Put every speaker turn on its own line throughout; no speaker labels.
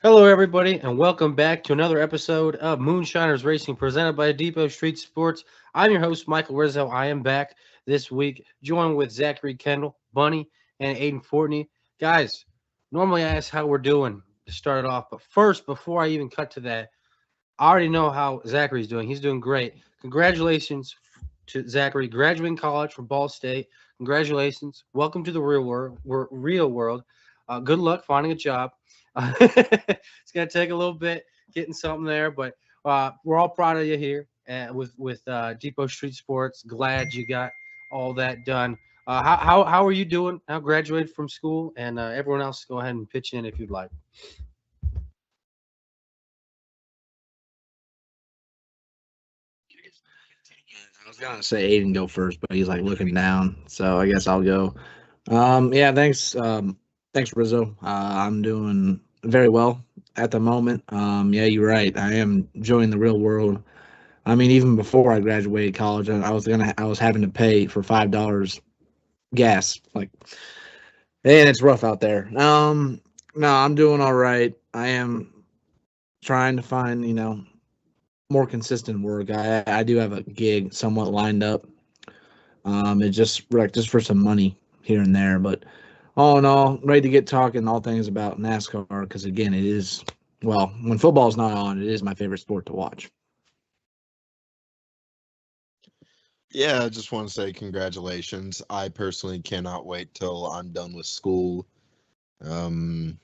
Hello, everybody, and welcome back to another episode of Moonshiners Racing presented by Depot Street Sports. I'm your host, Michael Rizzo. I am back this week, joined with Zachary Kendall, Bunny, and Aiden Fortney. Guys, normally I ask how we're doing to start it off, but first, before I even cut to that, I already know how Zachary's doing. He's doing great. Congratulations to Zachary, graduating college from Ball State. Congratulations. Welcome to the real world. Real world. Good luck finding a job. It's gonna take a little bit getting something there, but we're all proud of you here with Depot Street Sports. Glad you got all that done. How are you doing? How graduated from school? And everyone else, go ahead and pitch in if you'd like.
I was gonna say Aiden go first, but he's like looking down, so I guess I'll go. Yeah, thanks. Thanks, Rizzo. I'm doing very well at the moment. Yeah, you're right. I am enjoying the real world. I mean, even before I graduated college, I was having to pay for $5 gas. Like, and it's rough out there. No, I'm doing all right. I am trying to find, more consistent work. I do have a gig somewhat lined up. It's just for some money here and there, but all in all, ready to get talking all things about NASCAR because again, it is when football's not on, it is my favorite sport to watch.
Yeah, I just want to say congratulations. I personally cannot wait till I'm done with school. Um,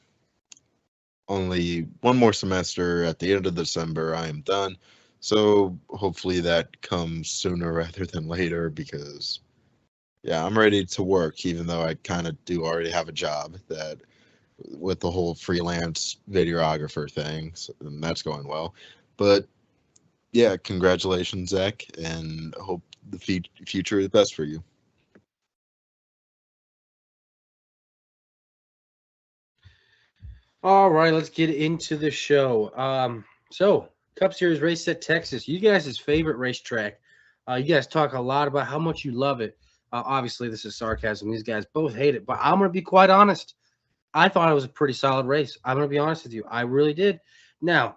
Only one more semester at the end of December, I am done. So hopefully that comes sooner rather than later because, yeah, I'm ready to work, even though I kind of do already have a job that with the whole freelance videographer thing, and that's going well. But yeah, congratulations, Zach, and hope the future is best for you.
All right, let's get into the show. So Cup Series race at Texas, you guys' favorite racetrack. You guys talk a lot about how much you love it. Obviously, this is sarcasm. These guys both hate it, but I'm going to be quite honest. I thought it was a pretty solid race. I'm going to be honest with you. I really did. Now,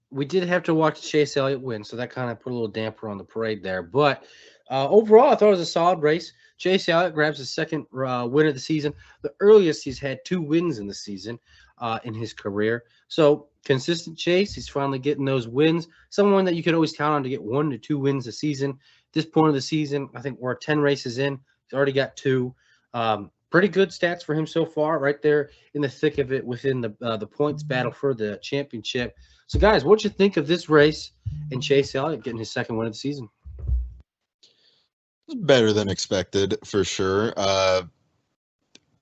we did have to watch Chase Elliott win, so that kind of put a little damper on the parade there. But overall, I thought it was a solid race. Chase Elliott grabs his second win of the season, the earliest he's had 2 wins in the season in his career. So consistent Chase, he's finally getting those wins. Someone that you could always count on to get 1 to 2 wins a season. At this point of the season, I think we're 10 races in. He's already got 2. Pretty good stats for him so far, right there in the thick of it within the points battle for the championship. So, guys, what you think of this race and Chase Elliott getting his second win of the season?
Better than expected, for sure.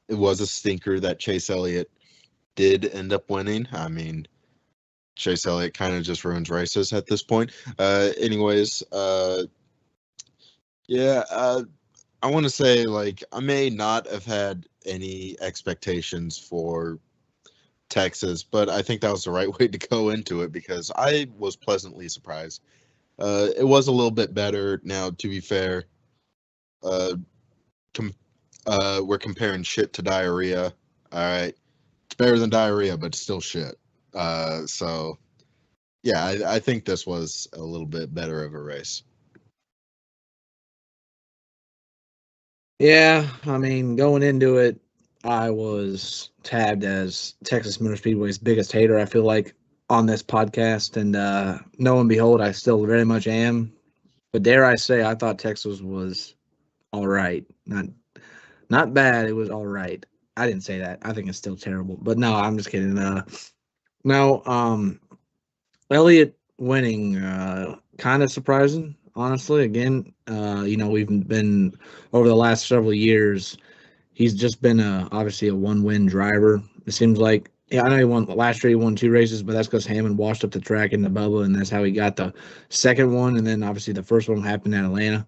It was a stinker that Chase Elliott did end up winning. I mean, Chase Elliott kind of just ruins races at this point. Anyways, yeah, I want to say, like, I may not have had any expectations for Texas, but I think that was the right way to go into it because I was pleasantly surprised. It was a little bit better. Now, to be fair, uh, com- we're comparing shit to diarrhea. All right, it's better than diarrhea, but it's still shit. So yeah, I think this was a little bit better of a race.
Yeah, I mean, going into it, I was tabbed as Texas Motor Speedway's biggest hater, I feel like, on this podcast. And lo and behold, I still very much am. But dare I say, I thought Texas was all right. Not bad. It was all right. I didn't say that. I think it's still terrible. But no, I'm just kidding. No, Elliott winning, kind of surprising, honestly. Again, we've been over the last several years. He's just been obviously a one-win driver. It seems like. Yeah, I know he won last year. He won 2 races, but that's because Hammond washed up the track in the bubble, and that's how he got the second one. And then obviously the first one happened at Atlanta.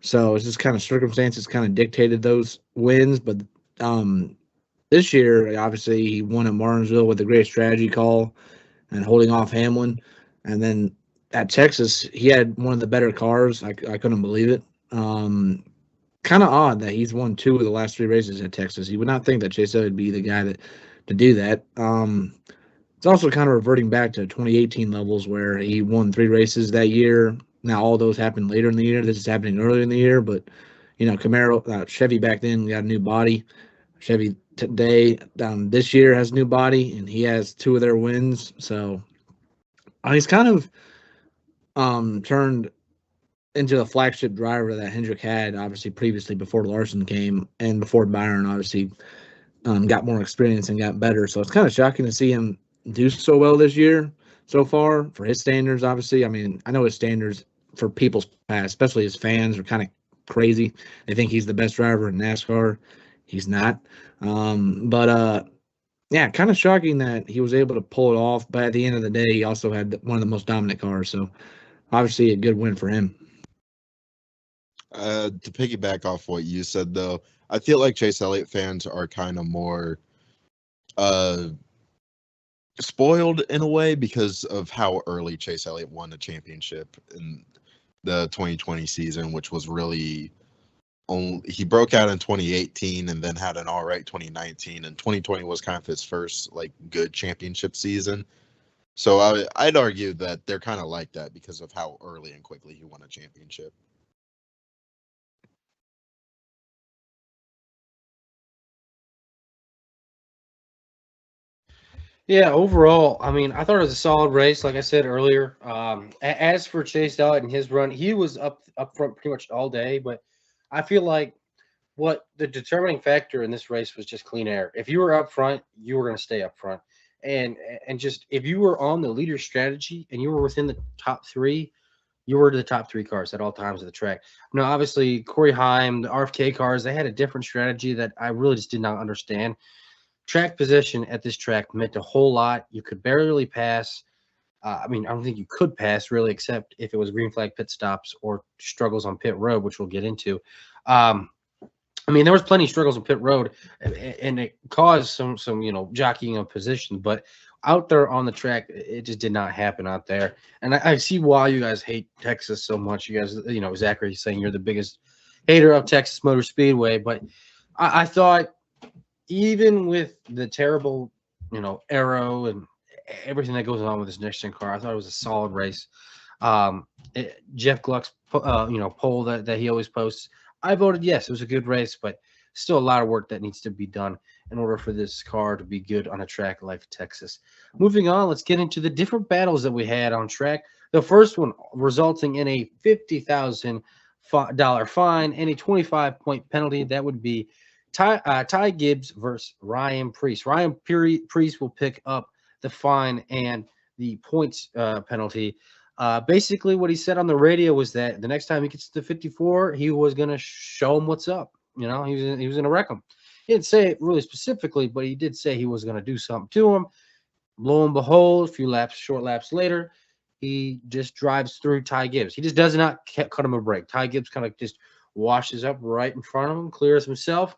So it's just kind of circumstances kind of dictated those wins. But um, this year, obviously, he won at Martinsville with a great strategy call and holding off Hamlin. And then at Texas, he had one of the better cars. I couldn't believe it. Kind of odd that he's won 2 of the last 3 races at Texas. You would not think that Chase Elliott would be the guy that to do that. It's also kind of reverting back to 2018 levels where he won 3 races that year. Now all those happened later in the year. This is happening earlier in the year, but Camaro, Chevy back then got a new body. Chevy today this year has a new body, and he has 2 of their wins. So he's kind of turned into the flagship driver that Hendrick had, obviously previously before Larson came and before Byron obviously got more experience and got better. So it's kind of shocking to see him do so well this year so far for his standards. Obviously, I mean, I know his standards for people's past, especially his fans, are kind of crazy. They think he's the best driver in NASCAR. He's not. Yeah, kind of shocking that he was able to pull it off. But at the end of the day, he also had one of the most dominant cars. So obviously a good win for him.
To piggyback off what you said, though, I feel like Chase Elliott fans are kind of more spoiled in a way because of how early Chase Elliott won the championship in the 2020 season, which was really he broke out in 2018 and then had an all right 2019, and 2020 was kind of his first good championship season. So I'd argue that they're kind of like that because of how early and quickly he won a championship.
Yeah, overall, I mean, I thought it was a solid race, like I said earlier. As for Chase Elliott and his run, he was up front pretty much all day, but I feel like what the determining factor in this race was just clean air. If you were up front, you were going to stay up front, and just if you were on the leader strategy and you were within the top 3, you were the top 3 cars at all times of the track. Now, obviously, Corey Heim, the RFK cars, they had a different strategy that I really just did not understand. Track position at this track meant a whole lot. You could barely pass. I mean, I don't think you could pass really, except if it was green flag pit stops or struggles on pit road, which we'll get into. I mean, there was plenty of struggles on pit road, and it caused some jockeying of position. But out there on the track, it just did not happen out there. And I see why you guys hate Texas so much. You guys, Zachary saying you're the biggest hater of Texas Motor Speedway, but I thought, even with the terrible, aero and everything that goes on with this next gen car, I thought it was a solid race. Jeff Gluck's, poll that he always posts, I voted yes, it was a good race, but still a lot of work that needs to be done in order for this car to be good on a track like Texas. Moving on, let's get into the different battles that we had on track. The first one resulting in a $50,000 fine and a 25-point penalty. That would be Ty Gibbs versus Ryan Preece. Ryan Preece will pick up the fine and the points penalty. Basically, what he said on the radio was that the next time he gets to 54, he was going to show him what's up. He was going to wreck him. He didn't say it really specifically, but he did say he was going to do something to him. Lo and behold, a few short laps later, he just drives through Ty Gibbs. He just does not cut him a break. Ty Gibbs kind of just washes up right in front of him, clears himself.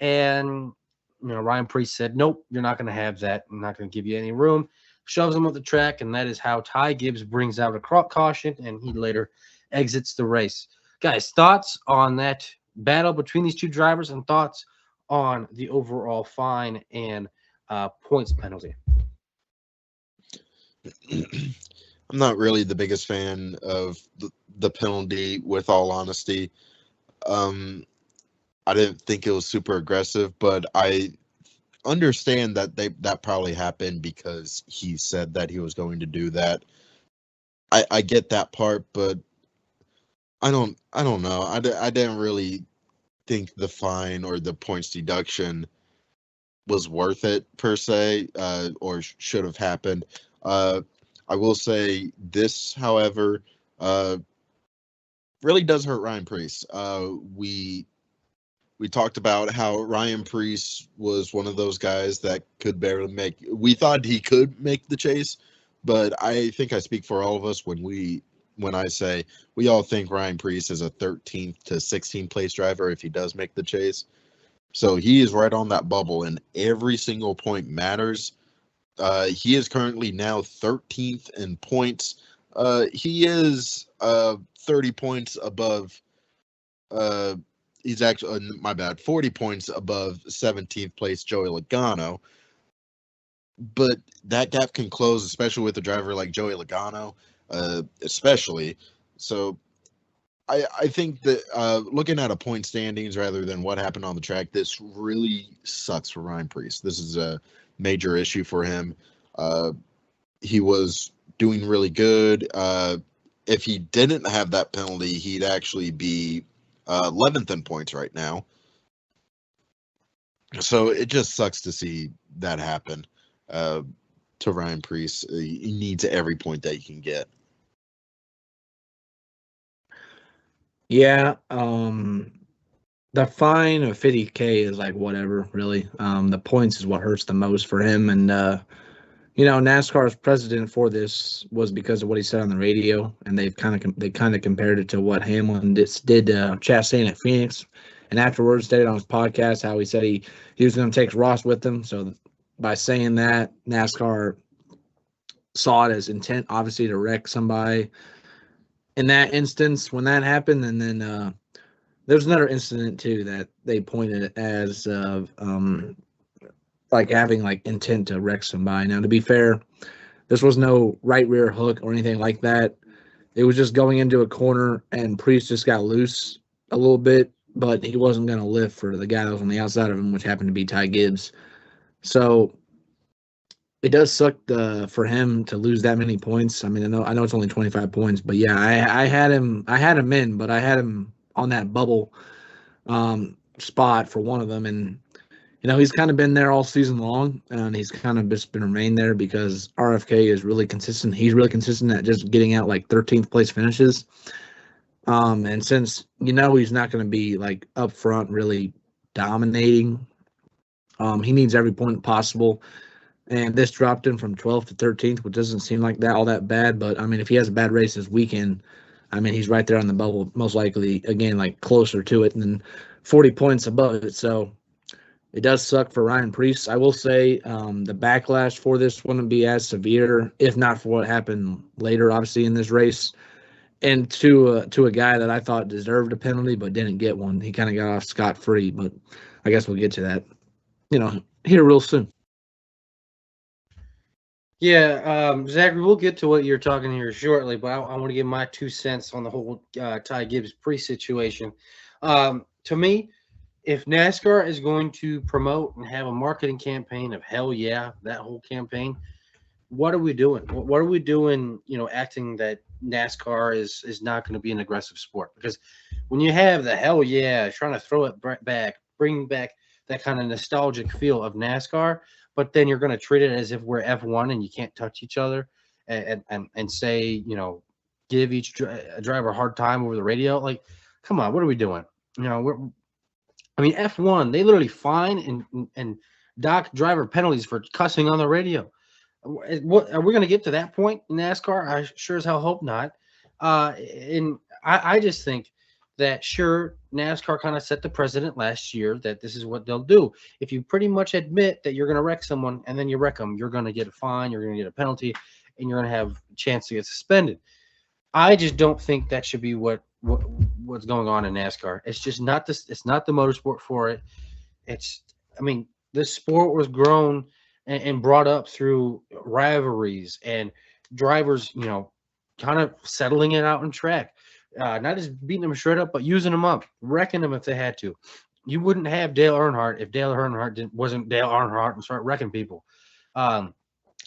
And, Ryan Preece said, nope, you're not going to have that. I'm not going to give you any room. Shoves him off the track, and that is how Ty Gibbs brings out a caution, and he later exits the race. Guys, thoughts on that battle between these two drivers and thoughts on the overall fine and points penalty?
I'm not really the biggest fan of the penalty, with all honesty. I didn't think it was super aggressive, but I understand that that probably happened because he said that he was going to do that. I get that part, but I don't know. I didn't really think the fine or the points deduction was worth it per se, or should have happened. I will say this, however, really does hurt Ryan Preece. We talked about how Ryan Preece was one of those guys that could barely make. We thought he could make the chase, but I think I speak for all of us when I say we all think Ryan Preece is a 13th to 16th place driver if he does make the chase. So he is right on that bubble, and every single point matters. He is currently now 13th in points. He is 30 points above. He's actually, my bad, 40 points above 17th place Joey Logano. but that gap can close, especially with a driver like Joey Logano, especially. So I think that looking at a point standings rather than what happened on the track, this really sucks for Ryan Preece. This is a major issue for him. He was doing really good. If he didn't have that penalty, he'd actually be 11th in points right now. So it just sucks to see that happen to Ryan Preece. He needs every point that he can get.
Yeah, the fine of 50K is like whatever, really. The points is what hurts the most for him, and NASCAR's precedent for this was because of what he said on the radio, and they kind of compared it to what Hamlin did Chastain at Phoenix, and afterwards stated on his podcast how he said he was going to take Ross with him. So by saying that, NASCAR saw it as intent, obviously, to wreck somebody. In that instance, when that happened, and then there's another incident too that they pointed as like having like intent to wreck somebody. Now, to be fair, this was no right rear hook or anything like that. It was just going into a corner, and Priest just got loose a little bit, but he wasn't going to lift for the guy that was on the outside of him, which happened to be Ty Gibbs. So it does suck for him to lose that many points. I mean, I know it's only 25 points, but yeah, I had him in, but I had him on that bubble spot for one of them, and he's kind of been there all season long, and he's kind of just been remained there because RFK is really consistent. He's really consistent at just getting out like 13th place finishes. And since he's not going to be like up front really dominating, he needs every point possible. And this dropped him from 12th to 13th, which doesn't seem like all that bad. But I mean, if he has a bad race this weekend, I mean, he's right there on the bubble, most likely, again, like closer to it, and then 40 points above it. So it does suck for Ryan Preece. I will say the backlash for this wouldn't be as severe, if not for what happened later, obviously, in this race. And to a guy that I thought deserved a penalty but didn't get one. He kind of got off scot-free, but I guess we'll get to that, here real soon.
Yeah, Zachary, we'll get to what you're talking here shortly, but I want to give my 2 cents on the whole Ty Gibbs situation. To me, if NASCAR is going to promote and have a marketing campaign of hell yeah, that whole campaign, what are we doing? What are we doing, acting that NASCAR is not going to be an aggressive sport? Because when you have the hell yeah, trying to throw it back, bring back that kind of nostalgic feel of NASCAR, but then you're going to treat it as if we're F1 and you can't touch each other and say, give each driver a hard time over the radio. Like, come on, what are we doing? F1, they literally fine and dock driver penalties for cussing on the radio. What are we going to get to that point in NASCAR? I sure as hell hope not. And I just think that sure, NASCAR kind of set the precedent last year that this is what they'll do. If you pretty much admit that you're going to wreck someone and then you wreck them, you're going to get a fine, you're going to get a penalty, and you're going to have a chance to get suspended. I just don't think that should be what's going on in NASCAR. It's just not this. It's not the motorsport for it. This sport was grown and brought up through rivalries and drivers, kind of settling it out on track. Not just beating them straight up, but using them up, wrecking them if they had to. You wouldn't have Dale Earnhardt if Dale Earnhardt wasn't Dale Earnhardt and start wrecking people. I'm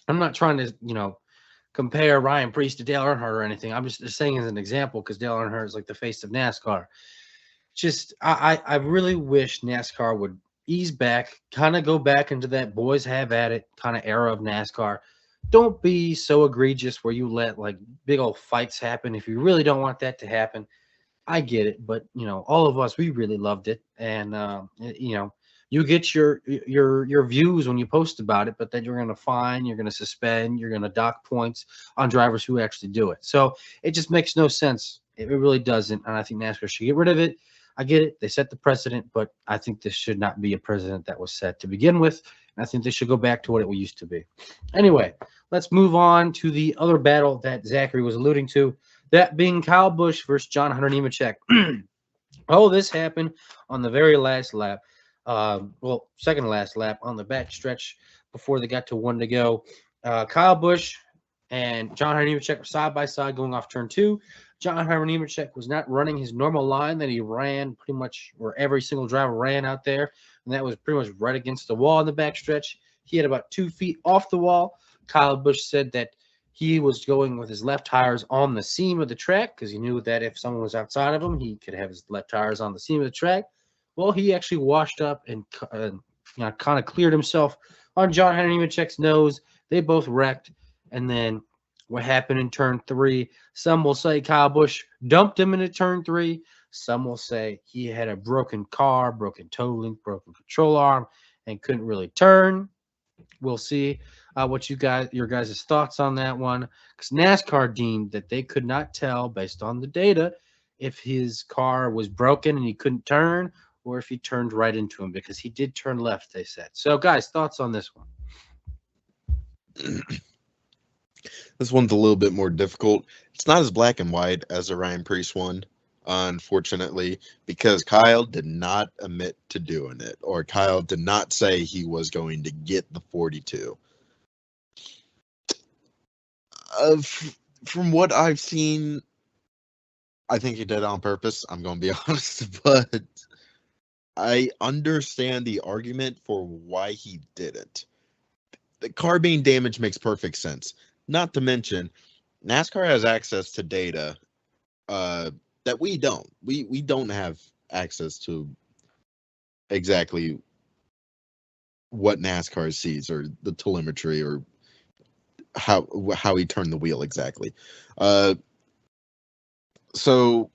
not trying to, compare Ryan Preece to Dale Earnhardt or anything. I'm just saying as an example because Dale Earnhardt is like the face of NASCAR. Just I really wish NASCAR would ease back, kind of go back into that boys have at it kind of era of NASCAR. Don't be so egregious where you let like big old fights happen. If you really don't want that to happen, I get it. But all of us, we really loved it, and you get your views when you post about it, but then you're going to fine, you're going to suspend, you're going to dock points on drivers who actually do it. So it just makes no sense. It really doesn't, and I think NASCAR should get rid of it. I get it. They set the precedent, but I think this should not be a precedent that was set to begin with. And I think they should go back to what it used to be. Anyway, let's move on to the other battle that Zachary was alluding to, that being Kyle Busch versus John Hunter Nemechek. This happened on the very last lap. Second last lap on the back stretch before they got to 1 to go. Kyle Busch and John Hunter Nemechek were side by side going off turn 2. John Hunter Nemechek was not running his normal line that he ran pretty much where every single driver ran out there, and that was pretty much right against the wall in the backstretch. He had about 2 feet off the wall. Kyle Busch said that he was going with his left tires on the seam of the track because he knew that if someone was outside of him, he could have his left tires on the seam of the track. Well, he actually washed up and kind of cleared himself on John Hunter Nemechek's nose. They both wrecked, and then what happened in turn 3. Some will say Kyle Busch dumped him into turn 3. Some will say he had a broken car, broken toe link, broken control arm, and couldn't really turn. We'll see what your guys' thoughts on that one, because NASCAR deemed that they could not tell based on the data if his car was broken and he couldn't turn, or if he turned right into him, because he did turn left, they said. So, guys, thoughts on this one?
This one's a little bit more difficult. It's not as black and white as the Ryan Preece one, unfortunately, because Kyle did not admit to doing it, or Kyle did not say he was going to get the 42. From what I've seen, I think he did it on purpose. I'm going to be honest, but I understand the argument for why he did it. The car being damaged makes perfect sense. Not to mention, NASCAR has access to data that we don't. We don't have access to exactly what NASCAR sees, or the telemetry, or how he turned the wheel exactly. So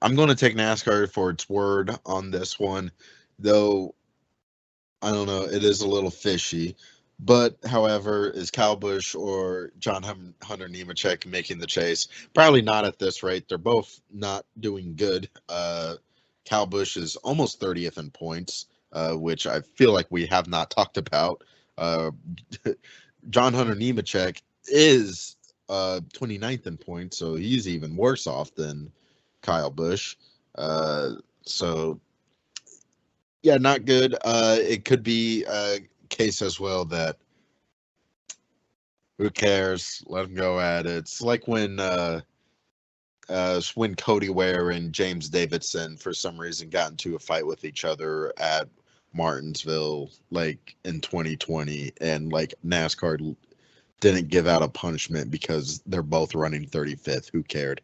I'm going to take NASCAR for its word on this one, though I don't know, it is a little fishy. But, however, is Kyle Busch or John Hunter Nemechek making the chase? Probably not at this rate. They're both not doing good. Kyle Busch is almost 30th in points, which I feel like we have not talked about. John Hunter Nemechek is 29th in points, so he's even worse off than Kyle Busch. So, yeah, not good. It could be case as well that who cares, let him go at it. It's like when Cody Ware and James Davidson for some reason got into a fight with each other at Martinsville like in 2020, and like NASCAR didn't give out a punishment because they're both running 35th. Who cared?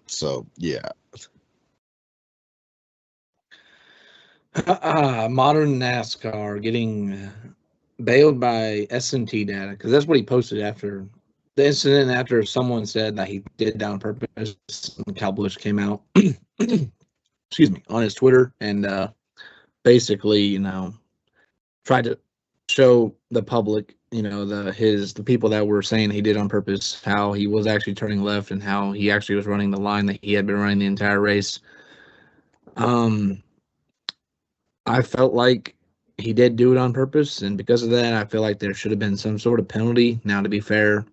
So yeah.
Modern NASCAR getting bailed by S&T data, because that's what he posted after the incident, after someone said that he did it on purpose. Kyle Busch came out excuse me, on his Twitter and basically, tried to show the public, the people that were saying he did on purpose, how he was actually turning left and how he actually was running the line that he had been running the entire race. I felt like he did do it on purpose, and because of that, I feel like there should have been some sort of penalty. Now, to be fair,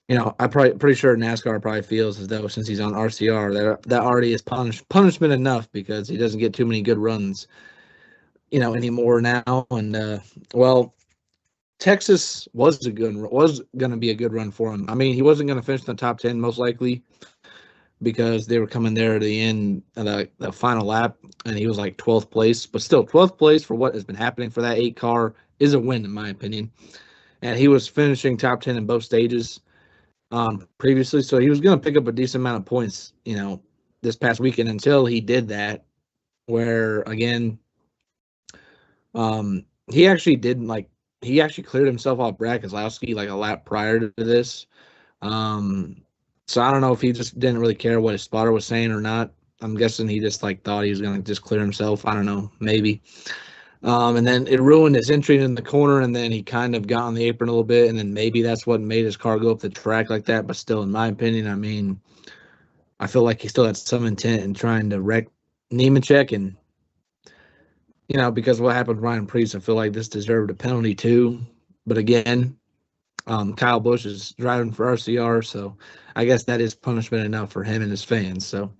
I'm pretty sure NASCAR probably feels as though since he's on RCR, that already is punishment enough, because he doesn't get too many good runs, anymore now. And well, Texas was going to be a good run for him. I mean, he wasn't going to finish in the top 10 most likely, because they were coming there at the end of the final lap, and he was like 12th place. But still, 12th place for what has been happening for that 8 car is a win, in my opinion. And he was finishing top 10 in both stages previously, so he was going to pick up a decent amount of points, this past weekend, until he did that, where, again, he actually cleared himself off Brad Keselowski like a lap prior to this. So I don't know if he just didn't really care what his spotter was saying or not. I'm guessing he just thought he was going to just clear himself. I don't know, maybe. And then it ruined his entry in the corner, and then he kind of got on the apron a little bit, and then maybe that's what made his car go up the track like that. But still, in my opinion, I mean, I feel like he still had some intent in trying to wreck Nemechek, and because of what happened with Ryan Preece, I feel like this deserved a penalty too. But again, Kyle Busch is driving for RCR, so I guess that is punishment enough for him and his fans. So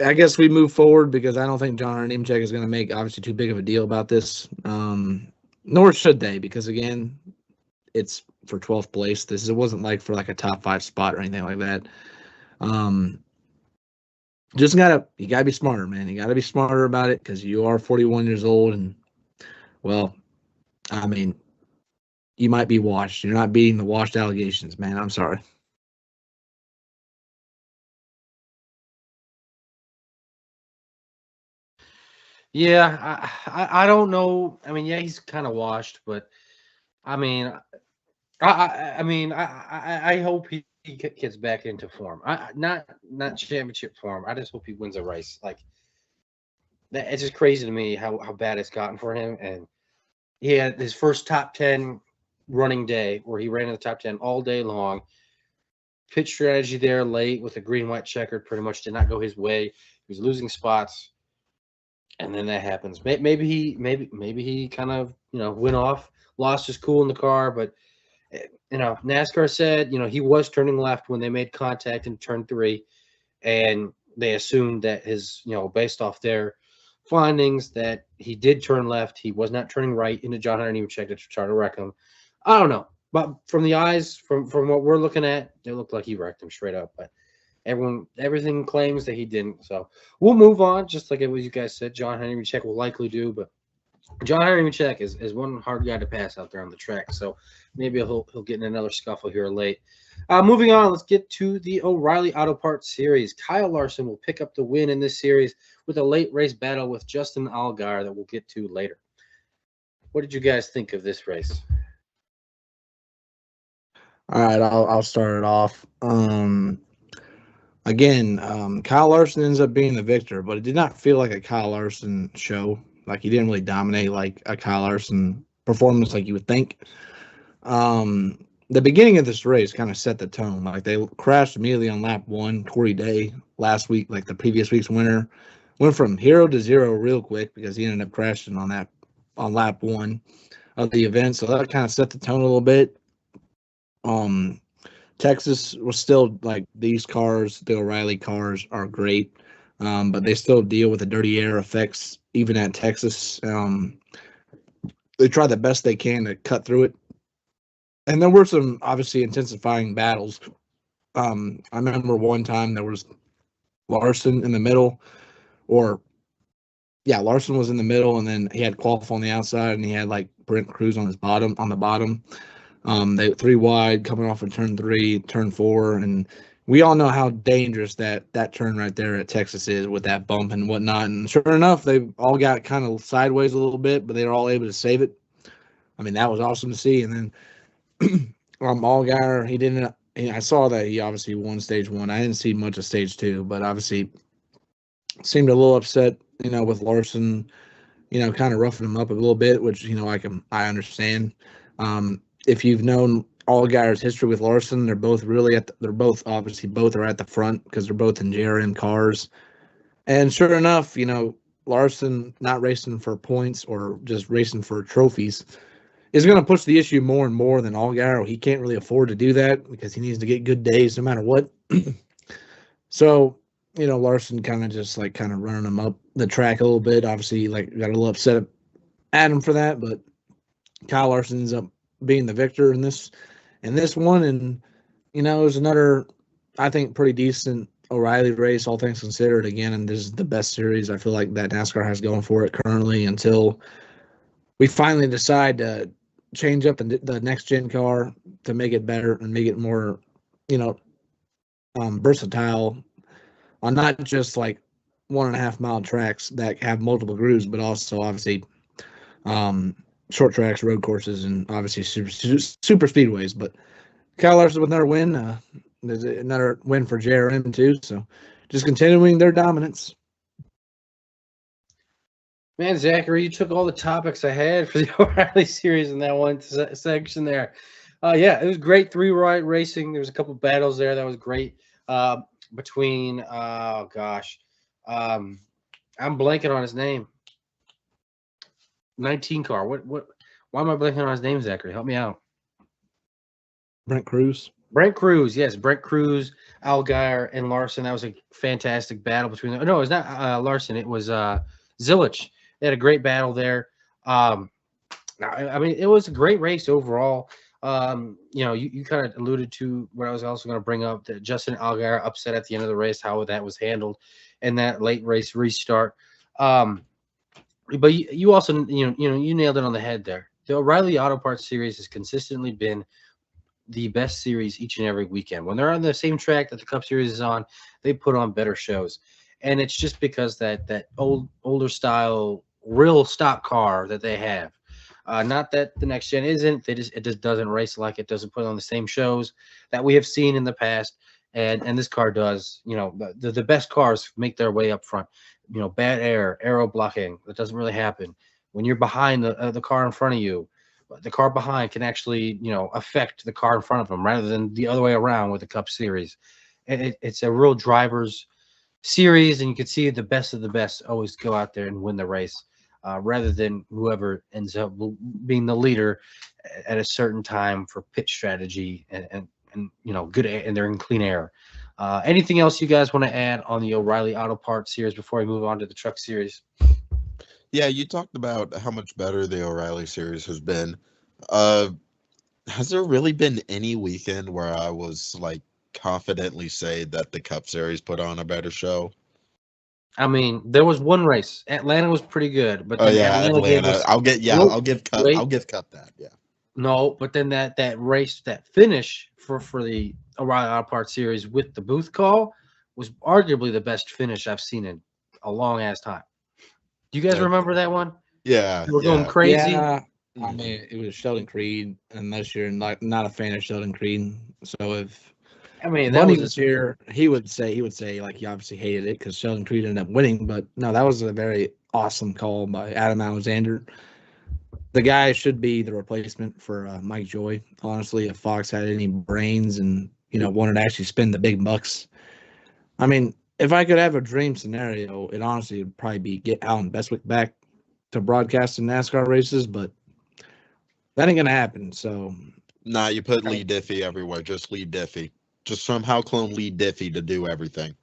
I guess we move forward, because I don't think John Hunter Nemechek is going to make obviously too big of a deal about this. nor should they, because again, it's for 12th place. It wasn't like for like a top 5 spot or anything like that. You gotta be smarter, man. You gotta be smarter about it because you are 41 years old, and well, I mean, you might be washed. You're not beating the washed allegations, man. I'm sorry.
Yeah, I don't know. I mean, yeah, he's kind of washed, but I mean, I hope he gets back into form. Not championship form. I just hope he wins a race. Like that, it's just crazy to me how bad it's gotten for him. And he had his first top 10 running day where he ran in the top 10 all day long. Pitch strategy there late with a green-white checkered pretty much did not go his way. He was losing spots, and then that happens. Maybe he kind of went off, lost his cool in the car, but NASCAR said he was turning left when they made contact in turn 3, and they assumed that his based off their findings that he did turn left. He was not turning right into John Hunter Nemechek to try to wreck him. I don't know. But from the eyes, from what we're looking at, it looked like he wrecked him straight up. But everything claims that he didn't. So we'll move on, just like it was you guys said. John Hunter Nemechek will likely do, but John Hunter Nemechek is one hard guy to pass out there on the track. So maybe he'll get in another scuffle here late. Moving on, let's get to the O'Reilly Auto Parts Series. Kyle Larson will pick up the win in this series with a late race battle with Justin Allgaier that we'll get to later. What did you guys think of this race?
All right, I'll start it off. Again, Kyle Larson ends up being the victor, but it did not feel like a Kyle Larson show. Like he didn't really dominate like a Kyle Larson performance like you would think. The beginning of this race kind of set the tone. Like they crashed immediately on lap 1. Corey Day last week, like the previous week's winner, went from hero to zero real quick because he ended up crashing on lap 1 of the event. So that kind of set the tone a little bit. Texas was still like these cars, the O'Reilly cars are great, but they still deal with the dirty air effects even at Texas. They try the best they can to cut through it. And there were some obviously intensifying battles. I remember one time there was Larson in the middle, Larson was in the middle, and then he had Qualf on the outside, and he had like Brent Cruz on the bottom. They 3 wide coming off of turn 3, turn 4, and we all know how dangerous that turn right there at Texas is with that bump and whatnot. And sure enough, they all got kind of sideways a little bit, but they were all able to save it. I mean, that was awesome to see. And then Allgaier, he didn't. I saw that he obviously won stage 1. I didn't see much of stage 2, but obviously seemed a little upset, with Larson, kind of roughing him up a little bit, which I understand. If you've known Allgaier's history with Larson, they're both obviously both are at the front because they're both in JRM cars. And sure enough, Larson not racing for points or just racing for trophies is going to push the issue more and more than Allgaier. He can't really afford to do that because he needs to get good days no matter what. So, Larson kind of running him up the track a little bit. Obviously, got a little upset at him for that, but Kyle Larson ends up being the victor in this one. And, it was another, I think, pretty decent O'Reilly race, all things considered, again. And this is the best series I feel like that NASCAR has going for it currently until we finally decide to change up the next gen car to make it better and make it more, versatile on not just like 1.5 mile tracks that have multiple grooves, but also obviously short tracks, road courses, and obviously super speedways. But Kyle Larson with another win. There's another win for JRM too. So just continuing their dominance.
Man, Zachary, you took all the topics I had for the O'Reilly series in that one section there. Yeah, it was great 3-ride racing. There was a couple battles there that was great between. I'm blanking on his name. 19 car. What? Why am I blanking on his name, Zachary? Help me out.
Brent Cruz.
Yes, Brent Cruz, Allgaier, and Larson. That was a fantastic battle between them. No, it was not Larson. It was Zilich. They had a great battle there. I mean, it was a great race overall. You kind of alluded to what I was also going to bring up, that Justin Allgaier upset at the end of the race, how that was handled in that late race restart. But you also, you nailed it on the head there. The O'Reilly Auto Parts Series has consistently been the best series each and every weekend. When they're on the same track that the Cup Series is on, they put on better shows. And it's just because that older style, real stock car that they have. Not that the next gen isn't. It just doesn't race like it, doesn't put on the same shows that we have seen in the past. And this car does. The best cars make their way up front. Bad aero blocking, that doesn't really happen when you're behind the car in front of you. The car behind can actually affect the car in front of them rather than the other way around with the Cup Series. It's a real driver's series, and you can see the best of the best always go out there and win the race, rather than whoever ends up being the leader at a certain time for pit strategy and good, and they're in clean air. Anything else you guys want to add on the O'Reilly Auto Parts Series before we move on to the Truck Series?
Yeah, you talked about how much better the O'Reilly series has been. Has there really been any weekend where I was like confidently say that the Cup Series put on a better show?
I mean, there was one race. Atlanta was pretty good, but
Oh
then
yeah,
Atlanta gave
Atlanta.
us.
I'll give Cup that. Yeah.
No, but then that race, that finish for the O'Reilly Auto Parts Series with the booth call was arguably the best finish I've seen in a long ass time. Do you guys remember that one?
Yeah.
They were going crazy.
Yeah, I mean, it was Sheldon Creed, unless you're not a fan of Sheldon Creed. So if
That
Bunny
was
was here, he would say like he obviously hated it because Sheldon Creed ended up winning. But no, that was a very awesome call by Adam Alexander. The guy should be the replacement for Mike Joy. Honestly, if Fox had any brains and wanted to actually spend the big bucks, I mean, if I could have a dream scenario, it honestly would probably be get Alan Bestwick back to broadcasting NASCAR races, but that ain't gonna happen. So,
Nah, you put Lee Diffie everywhere. Just Lee Diffie. Just somehow clone Lee Diffie to do everything.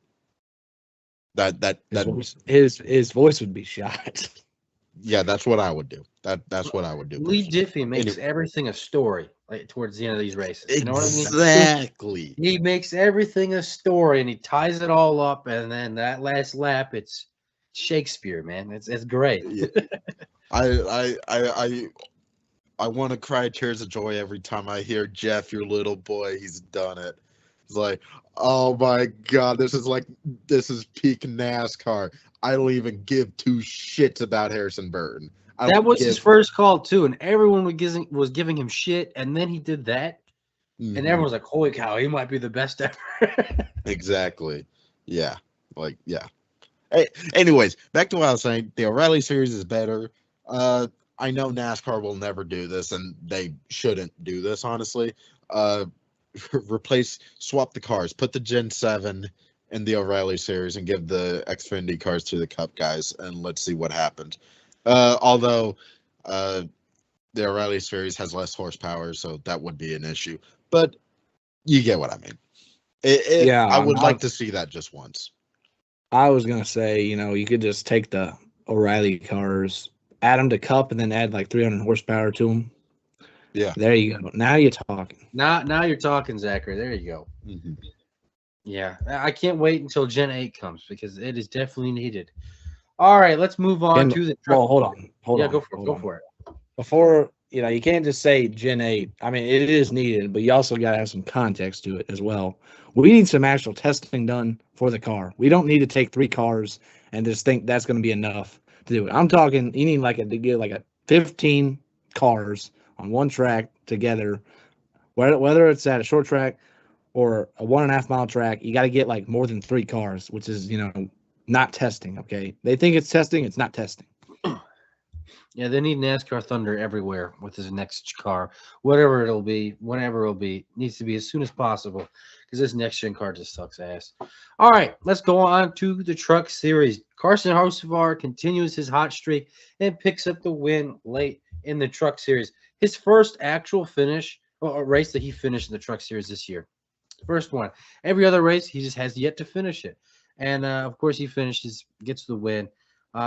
His voice would be shot.
Yeah, that's what I would do. That's what I would do.
Lee Diffie makes everything a story, like towards the end of these races. You know what I mean?
Exactly.
He makes everything a story, and he ties it all up, and then that last lap, it's Shakespeare, man. It's great.
Yeah. I want to cry tears of joy every time I hear Jeff, your little boy. He's done it. It's like, oh my god, this is peak NASCAR. I don't even give two shits about Harrison Burton.
That was his first call too, and everyone was giving him shit, and then he did that, and everyone was like, "Holy cow, he might be the best ever."
Exactly. Yeah. Like, yeah. Hey, anyways, back to what I was saying. The O'Reilly series is better. I know NASCAR will never do this, and they shouldn't do this, honestly. Swap the cars, put the Gen 7 in the O'Reilly series and give the Xfinity cars to the Cup guys, and let's see what happens. Although the O'Reilly series has less horsepower, so that would be an issue. But you get what I mean. I would like to see that just once.
I was going to say, you could just take the O'Reilly cars, add them to Cup, and then add like 300 horsepower to them.
Yeah.
There you go. Now you're talking.
Now you're talking, Zachary. There you go. Mm-hmm. Yeah. I can't wait until Gen 8 comes because it is definitely needed. All right, let's move on to the truck.
Well, hold on.
Go for it.
Before, you can't just say Gen 8. I mean, it is needed, but you also got to have some context to it as well. We need some actual testing done for the car. We don't need to take 3 cars and just think that's going to be enough to do it. I'm talking, you need to get like a 15 cars on one track together, whether it's at a short track or a 1.5 mile track. You got to get like more than 3 cars, which is, not testing. Okay. They think it's testing. It's not testing.
Yeah, they need NASCAR Thunder everywhere with his next car, whatever it'll be, whenever it'll be. It needs to be as soon as possible because this next gen car just sucks ass. All right, let's go on to the Truck Series. Carson Hocevar continues his hot streak and picks up the win late in the Truck Series. His first actual finish, or race that he finished in the Truck Series this year. First one. Every other race, he just has yet to finish it. And, of course, he gets the win.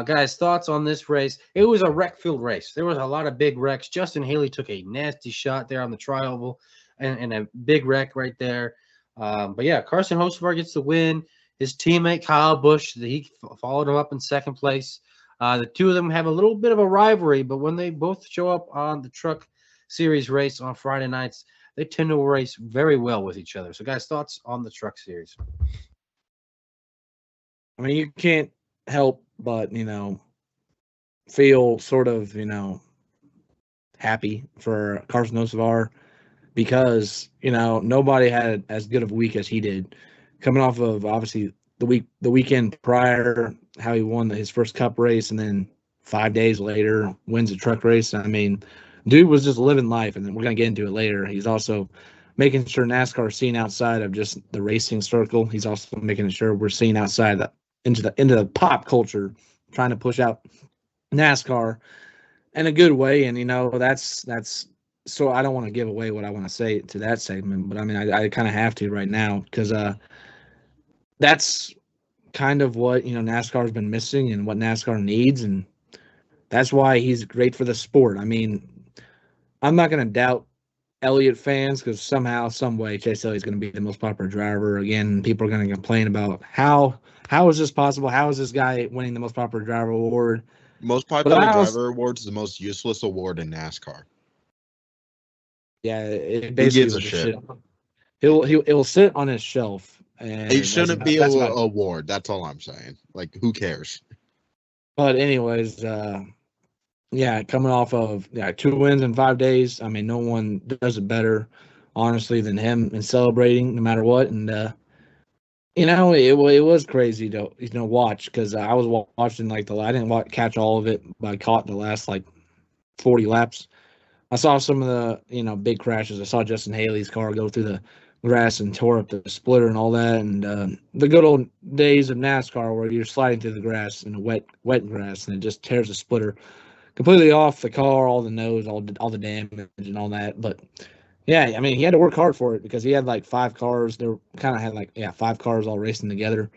Guys, thoughts on this race? It was a wreck-filled race. There was a lot of big wrecks. Justin Haley took a nasty shot there on the tri-oval and a big wreck right there. But yeah, Carson Hocevar gets the win. His teammate Kyle Busch, he followed him up in second place. The two of them have a little bit of a rivalry, but when they both show up on the Truck Series race on Friday nights, they tend to race very well with each other. So, guys, thoughts on the Truck Series?
I mean, you can't help but, feel sort of, happy for Carson Hocevar because, nobody had as good of a week as he did. Coming off of obviously the weekend prior, how he won his first Cup race, and then 5 days later wins a truck race. I mean, dude was just living life, and then we're gonna get into it later. He's also making sure NASCAR is seen outside of just the racing circle. He's also making sure we're seen outside into the pop culture, trying to push out NASCAR in a good way. And that's so I don't want to give away what I want to say to that segment, but I mean I kind of have to right now because that's kind of what NASCAR has been missing and what NASCAR needs, and that's why he's great for the sport. I mean, I'm not going to doubt Elliott fans because somehow, some way, Chase Elliott's going to be the most popular driver again. People are going to complain about how is this possible? How is this guy winning the most popular driver award?
Most popular driver award is the most useless award in NASCAR.
Yeah, it
Who
basically
gives a shit?
He'll sit on his shelf. And
it shouldn't be an award. That's all I'm saying. Like, who cares?
But anyways, yeah, coming off of 2 wins in 5 days. I mean, no one does it better, honestly, than him in celebrating no matter what. And it was crazy to watch because I was watching I didn't catch all of it, but I caught the last 40 laps. I saw some of the big crashes. I saw Justin Haley's car go through the grass and tore up the splitter and all that, and the good old days of NASCAR where you're sliding through the grass in a wet grass and it just tears the splitter completely off the car, all the nose, all the damage and all that. But yeah, I mean, he had to work hard for it because he had 5 cars. They kind of had 5 cars all racing together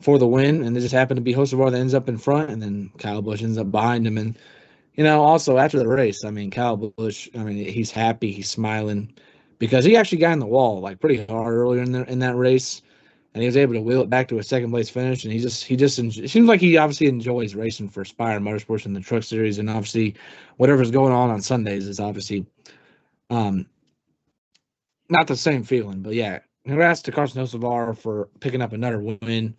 for the win, and it just happened to be Hocevar that ends up in front, and then Kyle Busch ends up behind him. And also after the race, I mean, Kyle Busch, I mean, he's happy, he's smiling because he actually got in the wall pretty hard earlier in that race, and he was able to wheel it back to a second place finish. And it seems like he obviously enjoys racing for Spire Motorsports in the Truck Series, and obviously whatever's going on Sundays is obviously not the same feeling. But yeah, congrats to Carson Hocevar for picking up another win.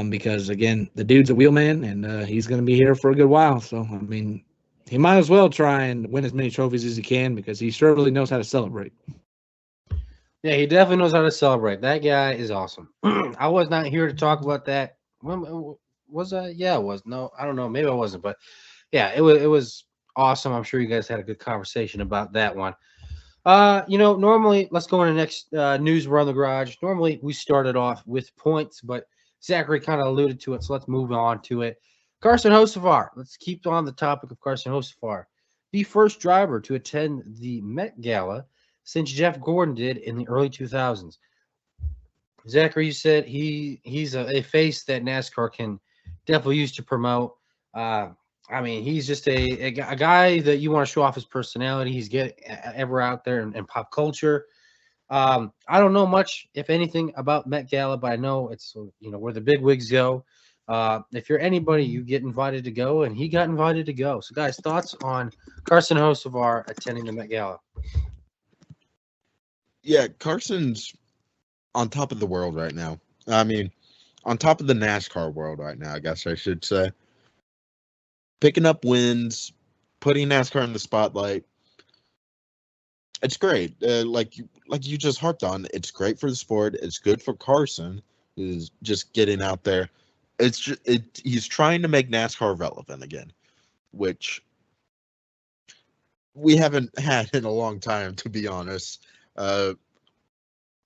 Because again, the dude's a wheelman, and he's going to be here for a good while. So I mean, he might as well try and win as many trophies as he can because he surely knows how to celebrate.
Yeah, he definitely knows how to celebrate. That guy is awesome. I was not here to talk about that. Was I? Yeah, I was. No, I don't know. Maybe I wasn't. But yeah, it was awesome. I'm sure you guys had a good conversation about that one. Normally, let's go into the next news around the garage. Normally, we started off with points, but Zachary kind of alluded to it, so let's move on to it. Carson Hocevar. Let's keep on the topic of Carson Hocevar. The first driver to attend the Met Gala since Jeff Gordon did in the early 2000s. Zachary, you said he's a face that NASCAR can definitely use to promote. I mean, he's just a guy that you want to show off his personality. He's ever out there in pop culture. I don't know much, if anything, about Met Gala, but I know it's where the big wigs go. If you're anybody, you get invited to go, and he got invited to go. So, guys, thoughts on Carson Hocevar attending the Met Gala?
Yeah, Carson's on top of the world right now. I mean, on top of the NASCAR world right now, I guess I should say. Picking up wins, putting NASCAR in the spotlight. It's great. Like you just harped on, it's great for the sport. It's good for Carson, who's just getting out there. He's trying to make NASCAR relevant again, which we haven't had in a long time, to be honest. I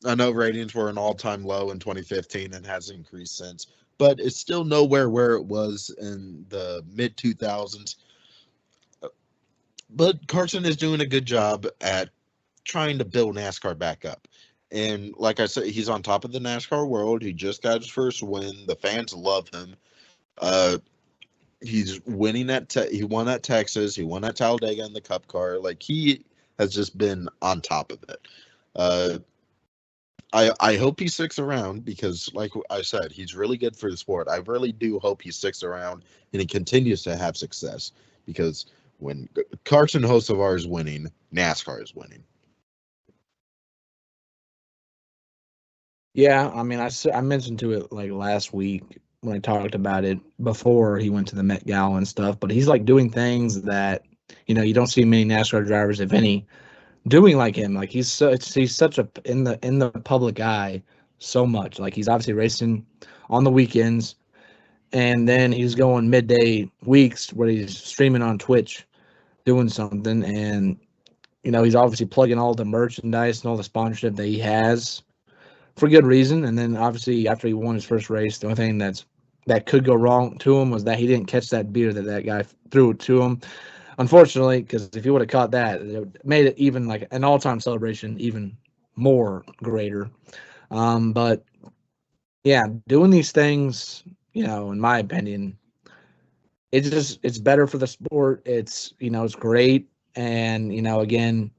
know ratings were an all-time low in 2015 and has increased since, but it's still nowhere where it was in the mid-2000s. But Carson is doing a good job at trying to build NASCAR back up. And like I said, he's on top of the NASCAR world. He just got his first win. The fans love him. he's winning he won at Texas, he won at Talladega in the Cup car. Like, he has just been on top of it. I hope he sticks around because, like I said, he's really good for the sport. I really do hope he sticks around and he continues to have success, because when Carson Hocevar is winning, NASCAR is winning.
Yeah, I mean, I mentioned to it like last week when I talked about it before he went to the Met Gala and stuff, but he's like doing things that, you don't see many NASCAR drivers, if any, doing like him. Like he's such a in the public eye so much. Like he's obviously racing on the weekends, and then he's going midday weeks where he's streaming on Twitch doing something, and he's obviously plugging all the merchandise and all the sponsorship that he has for good reason. And then obviously after he won his first race, the only thing that could go wrong to him was that he didn't catch that beer that guy threw it to him. Unfortunately, because if he would have caught that, it made it even like an all-time celebration even more greater. But yeah, doing these things, in my opinion, it's better for the sport. It's great. And again,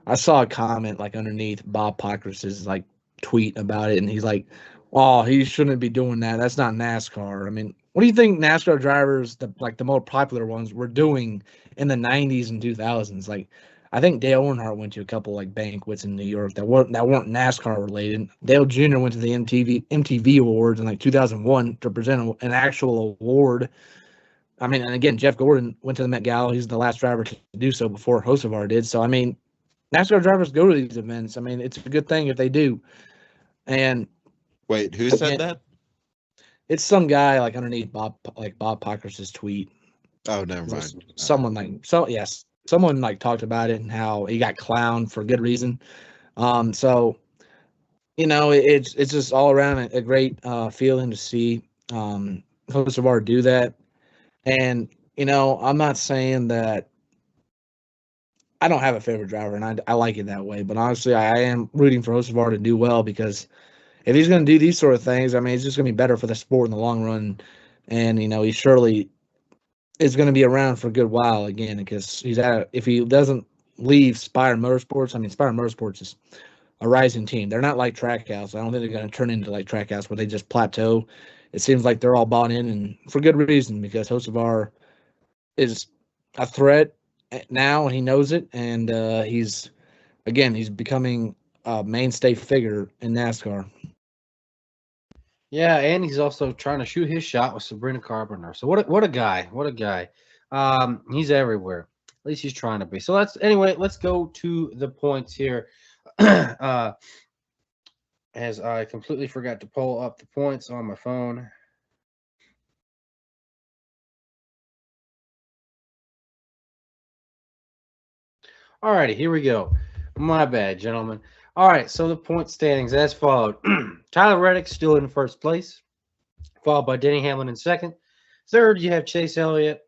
I saw a comment like underneath Bob Pockrass's like tweet about it, and he's like, "Oh, he shouldn't be doing that. That's not NASCAR." I mean, what do you think NASCAR drivers, the more popular ones, were doing in the '90s and 2000s? Like, I think Dale Earnhardt went to a couple like banquets in New York that weren't NASCAR related. Dale Jr. went to the MTV Awards in like 2001 to present an actual award. I mean, and again, Jeff Gordon went to the Met Gala. He's the last driver to do so before Hocevar did. So I mean, NASCAR drivers go to these events. I mean, it's a good thing if they do. And
wait, who said that?
It's some guy like underneath Bob Pockrass's tweet.
Oh, never mind.
Someone someone like talked about it and how he got clowned for good reason. So it's just all around a great feeling to see Hocevar do that. And I'm not saying that I don't have a favorite driver, and I like it that way. But honestly, I am rooting for Hocevar to do well, because if he's going to do these sort of things, I mean, it's just going to be better for the sport in the long run. And he surely is going to be around for a good while again, because if he doesn't leave Spire Motorsports, I mean, Spire Motorsports is a rising team. They're not like Trackhouse. I don't think they're going to turn into like Trackhouse where they just plateau. It seems like they're all bought in, and for good reason, because Hocevar is a threat now, and he knows it. And he's becoming a mainstay figure in NASCAR.
Yeah, and he's also trying to shoot his shot with Sabrina Carpenter. So what a guy. What a guy. He's everywhere. At least he's trying to be. So let's go to the points here. As I completely forgot to pull up the points on my phone. All righty, here we go. My bad, gentlemen. All right, so the point standings as followed. Tyler Reddick still in first place, followed by Denny Hamlin in second. Third, you have Chase Elliott.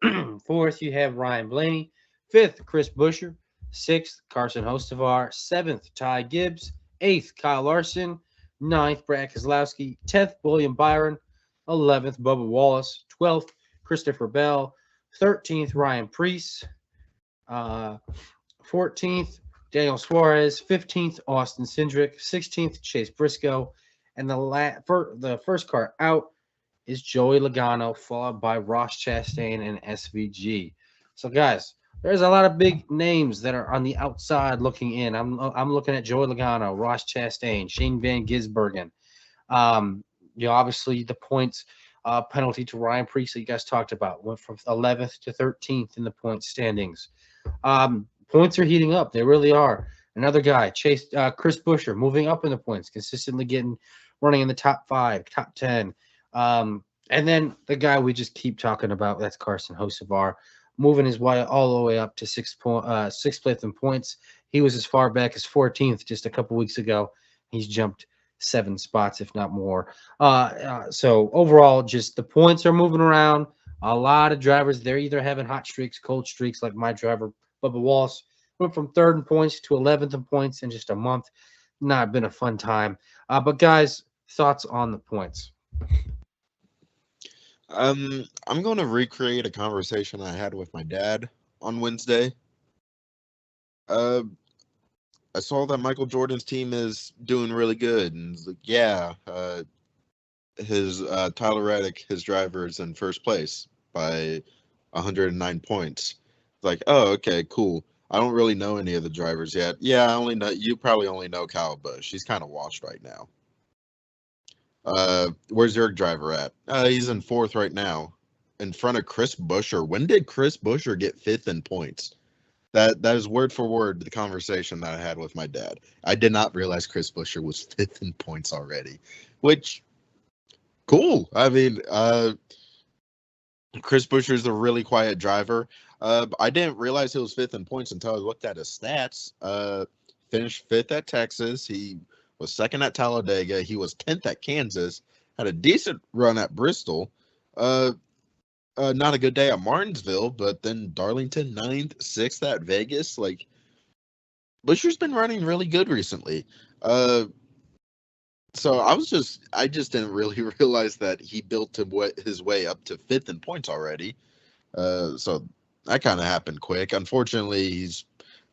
Fourth, you have Ryan Blaney. Fifth, Chris Buescher. Sixth, Carson Hocevar. Seventh, Ty Gibbs. Eighth, Kyle Larson. Ninth, Brad Keselowski. 10th, William Byron. 11th, Bubba Wallace. 12th, Christopher Bell. 13th, Ryan Preece. 14th, Daniel Suarez. 15th, Austin Cindric. 16th, Chase Briscoe. And the first car out is Joey Logano, followed by Ross Chastain and SVG. So, guys, there's a lot of big names that are on the outside looking in. I'm looking at Joey Logano, Ross Chastain, Shane Van Gisbergen. Obviously the points penalty to Ryan Preece that you guys talked about went from 11th to 13th in the point standings. Points are heating up. They really are. Another guy, Chris Buescher, moving up in the points, consistently running in the top 5, top 10. And then the guy we just keep talking about, that's Carson Hocevar, moving his way all the way up to sixth place in points. He was as far back as 14th just a couple weeks ago. He's jumped 7 spots, if not more. So overall, just the points are moving around. A lot of drivers, they're either having hot streaks, cold streaks, like my driver, Bubba Wallace, went from 3rd in points to 11th in points in just a month. Not been a fun time. But guys, thoughts on the points?
I'm going to recreate a conversation I had with my dad on Wednesday. Uh, I saw that Michael Jordan's team is doing really good, and it's like, yeah, his Tyler Reddick, his driver, is in first place by 109 points. It's like, oh, okay, cool. I don't really know any of the drivers yet. Yeah, I only know you probably only know Kyle Busch. He's kind of washed right now. Where's your driver at? He's in fourth right now, in front of Chris Buescher. When did Chris Buescher get fifth in points? That is word for word the conversation that I had with my dad. I did not realize Chris Buescher was fifth in points already, which cool. I mean, Chris Buescher is a really quiet driver. I didn't realize he was fifth in points until I looked at his stats. Finished fifth at Texas. He was second at Talladega. He was 10th at Kansas. Had a decent run at Bristol. Not a good day at Martinsville, but then Darlington 9th, 6th at Vegas. Like, Buescher's been running really good recently. So I just didn't really realize that he built his way up to fifth in points already. So that kind of happened quick. Unfortunately, he's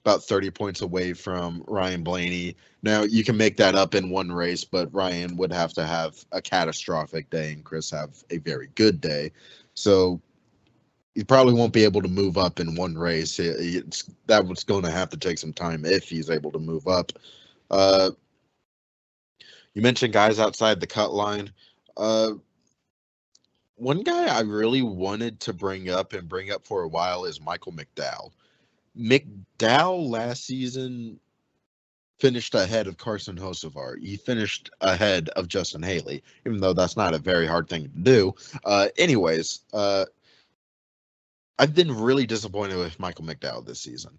about 30 points away from Ryan Blaney. Now, you can make that up in one race, but Ryan would have to have a catastrophic day and Chris have a very good day. So he probably won't be able to move up in one race. That was going to have to take some time if he's able to move up. You mentioned guys outside the cut line. One guy I really wanted to bring up for a while is Michael McDowell. McDowell last season finished ahead of Carson Hocevar. He finished ahead of Justin Haley, even though that's not a very hard thing to do. I've been really disappointed with Michael McDowell this season.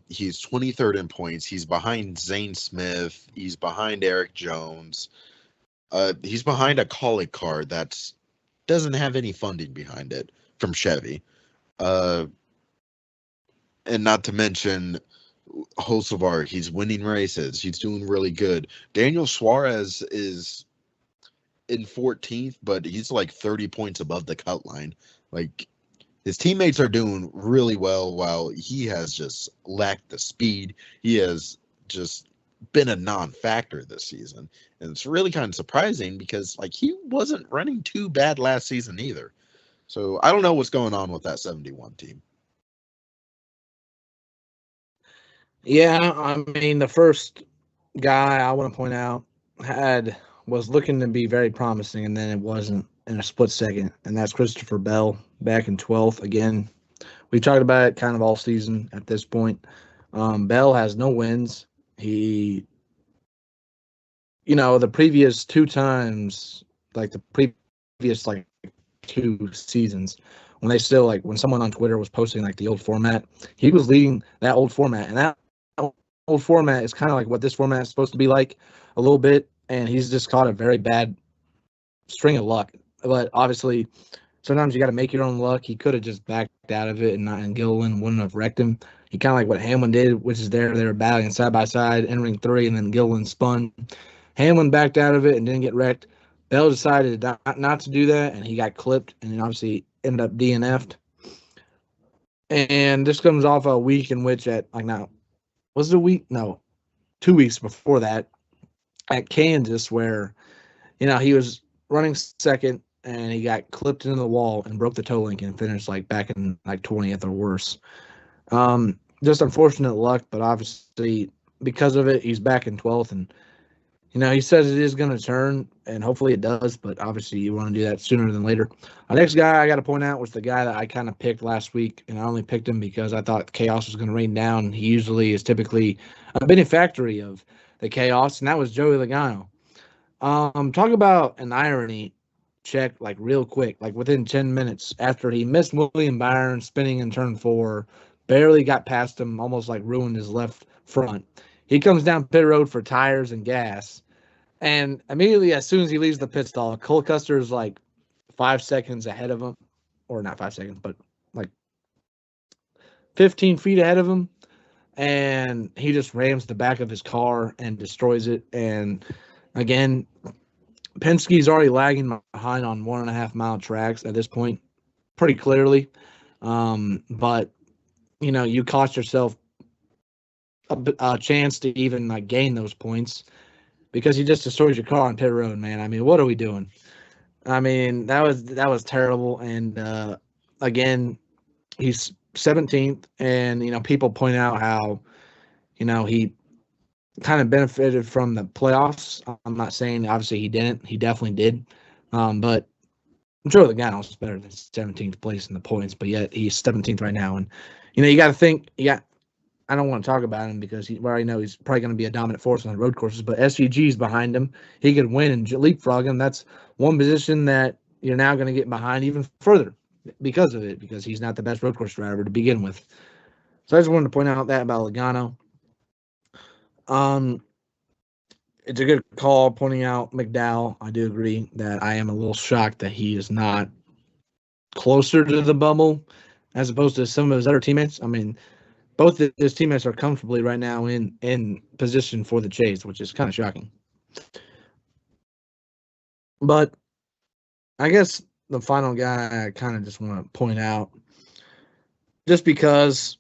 He's 23rd in points. He's behind Zane Smith. He's behind Eric Jones. He's behind a Kaulig car that doesn't have any funding behind it from Chevy. And not to mention Hocevar, he's winning races. He's doing really good. Daniel Suarez is in 14th, but he's like 30 points above the cut line. Like, his teammates are doing really well while he has just lacked the speed. He has just been a non-factor this season. And it's really kind of surprising because like he wasn't running too bad last season either. So I don't know what's going on with that 71 team.
Yeah, I mean, the first guy I want to point out was looking to be very promising, and then it wasn't in a split second, and that's Christopher Bell back in 12th. Again, we talked about it kind of all season at this point. Bell has no wins. He, the previous two times, like the previous like 2 seasons, when they still when someone on Twitter was posting like the old format, he was leading that old format, and that old format is kind of like what this format is supposed to be like a little bit, and he's just caught a very bad string of luck. But obviously, sometimes you got to make your own luck. He could have just backed out of it, and Gilliland wouldn't have wrecked him. He kind of like what Hamlin did, which is they were battling side by side, entering 3, and then Gilliland spun. Hamlin backed out of it and didn't get wrecked. Bell decided not to do that, and he got clipped, and then obviously ended up DNF'd. And this comes off a week in which was it a week? No, 2 weeks before that at Kansas where, he was running second and he got clipped into the wall and broke the toe link and finished back in 20th or worse. Just unfortunate luck, but obviously because of it, he's back in 12th, and he says it is going to turn, and hopefully it does, but obviously you want to do that sooner than later. Our next guy I got to point out was the guy that I kind of picked last week, and I only picked him because I thought chaos was going to rain down. He usually is typically a benefactor of the chaos, and that was Joey Logano. Talk about an irony check, real quick, within 10 minutes after he missed William Byron spinning in turn 4, barely got past him, almost ruined his left front. He comes down pit road for tires and gas. And immediately, as soon as he leaves the pit stall, Cole Custer is 5 seconds ahead of him, or not 5 seconds, but 15 feet ahead of him. And he just rams the back of his car and destroys it. And again, Penske's already lagging behind on 1.5 mile tracks at this point, pretty clearly. But you cost yourself a chance to even like gain those points because you just destroyed your car on pit road, man. I mean, what are we doing? I mean, that was terrible. And again, he's 17th, and people point out how he kind of benefited from the playoffs. I'm not saying obviously he didn't. He definitely did. But I'm sure the guy was better than 17th place in the points, but yet he's 17th right now. And you got to think. I don't want to talk about him because we already know he's probably going to be a dominant force on the road courses. But SVG's behind him. He could win and leapfrog him. That's one position that you're now going to get behind even further because of it, because he's not the best road course driver to begin with. So I just wanted to point out that about Logano. It's a good call pointing out McDowell. I do agree that I am a little shocked that he is not closer to the bubble as opposed to some of his other teammates. I mean, both of his teammates are comfortably right now in position for the chase, which is kind of shocking. But I guess the final guy I kind of just want to point out, just because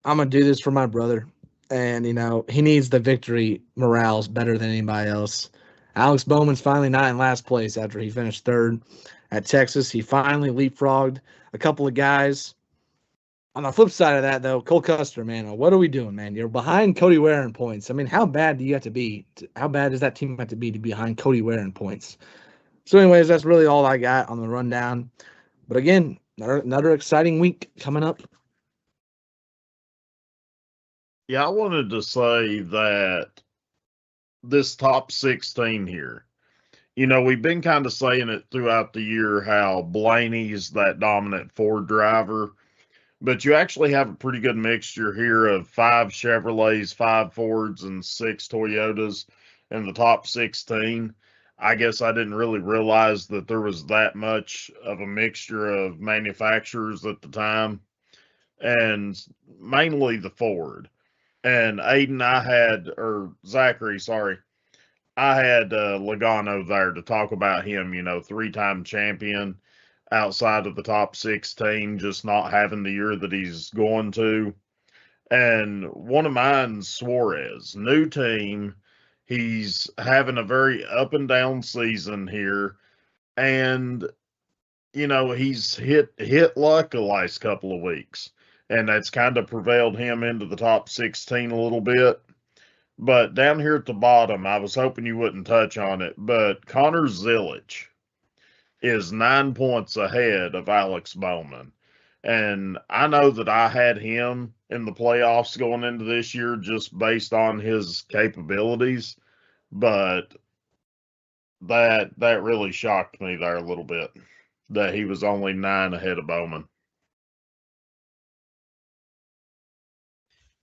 I'm going to do this for my brother, and, he needs the victory morales better than anybody else. Alex Bowman's finally not in last place after he finished third at Texas. He finally leapfrogged a couple of guys. On the flip side of that, though, Cole Custer, man, what are we doing, man? You're behind Cody Ware in points. I mean, how bad do you have to be? How bad does that team have to be behind Cody Ware in points? So, anyways, that's really all I got on the rundown. But again, another exciting week coming up.
Yeah, I wanted to say that this top 16 here, we've been kind of saying it throughout the year how Blaney's that dominant Ford driver. But you actually have a pretty good mixture here of 5 Chevrolets, 5 Fords, and 6 Toyotas in the top 16. I guess I didn't really realize that there was that much of a mixture of manufacturers at the time, and mainly the Ford. And Zachary, sorry, I had Logano there to talk about him, 3-time champion outside of the top 16, just not having the year that he's going to. And one of mine, Suarez, new team. He's having a very up and down season here. And, he's hit luck the last couple of weeks. And that's kind of prevailed him into the top 16 a little bit. But down here at the bottom, I was hoping you wouldn't touch on it, but Connor Zilic is 9 points ahead of Alex Bowman. And I know that I had him in the playoffs going into this year just based on his capabilities, but that really shocked me there a little bit, that he was only 9 ahead of Bowman.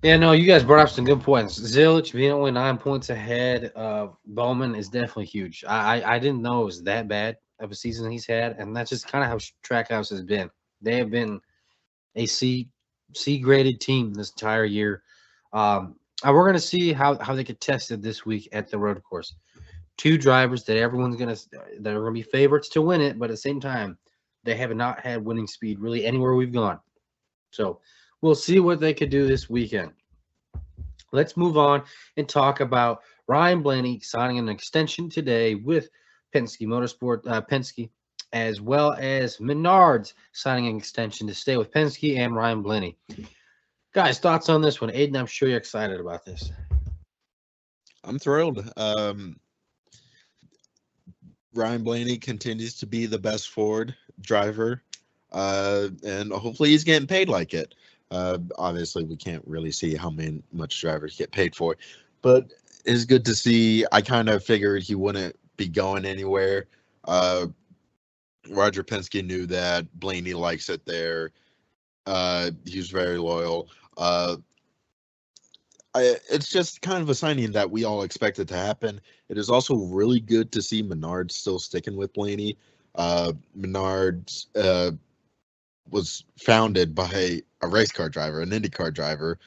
Yeah, no, you guys brought up some good points. Zilic being only 9 points ahead of Bowman is definitely huge. I didn't know it was that bad of a season he's had, and that's just kind of how Trackhouse has been. They have been a C graded team this entire year. And we're going to see how they get tested this week at the road course. 2 drivers that everyone's that are going to be favorites to win it, but at the same time, they have not had winning speed really anywhere we've gone. So we'll see what they could do this weekend. Let's move on and talk about Ryan Blaney signing an extension today with Penske Motorsport, Penske, as well as Menards signing an extension to stay with Penske and Ryan Blaney. Guys, thoughts on this one? Aiden, I'm sure you're excited about this.
I'm thrilled. Ryan Blaney continues to be the best Ford driver, and hopefully he's getting paid like it. Obviously, we can't really see how much drivers get paid for, but it's good to see. I kind of figured he wouldn't be going anywhere. Roger Penske knew that. Blaney likes it there. He was very loyal. It's just kind of a signing that we all expected to happen. It is also really good to see Menards still sticking with Blaney. Menards was founded by a race car driver, an IndyCar driver.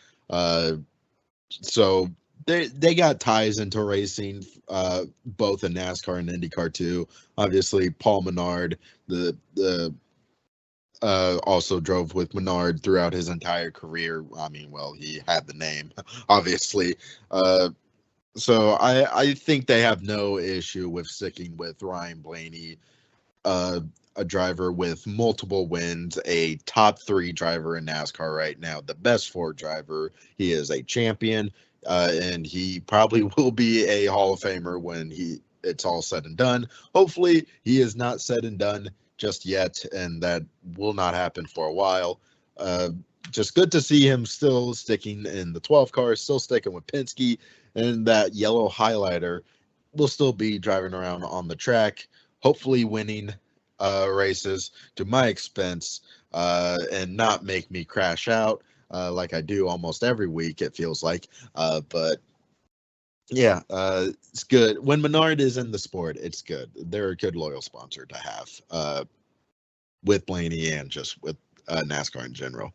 So they got ties into racing, both in NASCAR and IndyCar too. Obviously, Paul Menard, the also drove with Menard throughout his entire career. I mean, well, he had the name, obviously. So I think they have no issue with sticking with Ryan Blaney, a driver with multiple wins, a top 3 driver in NASCAR right now, the best Ford driver. He is a champion, and he probably will be a Hall of Famer when it's all said and done. Hopefully, he is not said and done just yet, and that will not happen for a while. Just good to see him still sticking in the 12 car, still sticking with Penske, and that yellow highlighter will still be driving around on the track, hopefully winning races to my expense, and not make me crash out like I do almost every week, it feels like. But yeah, it's good. When Menard is in the sport, it's good. They're a good loyal sponsor to have, with Blaney and just with NASCAR in general.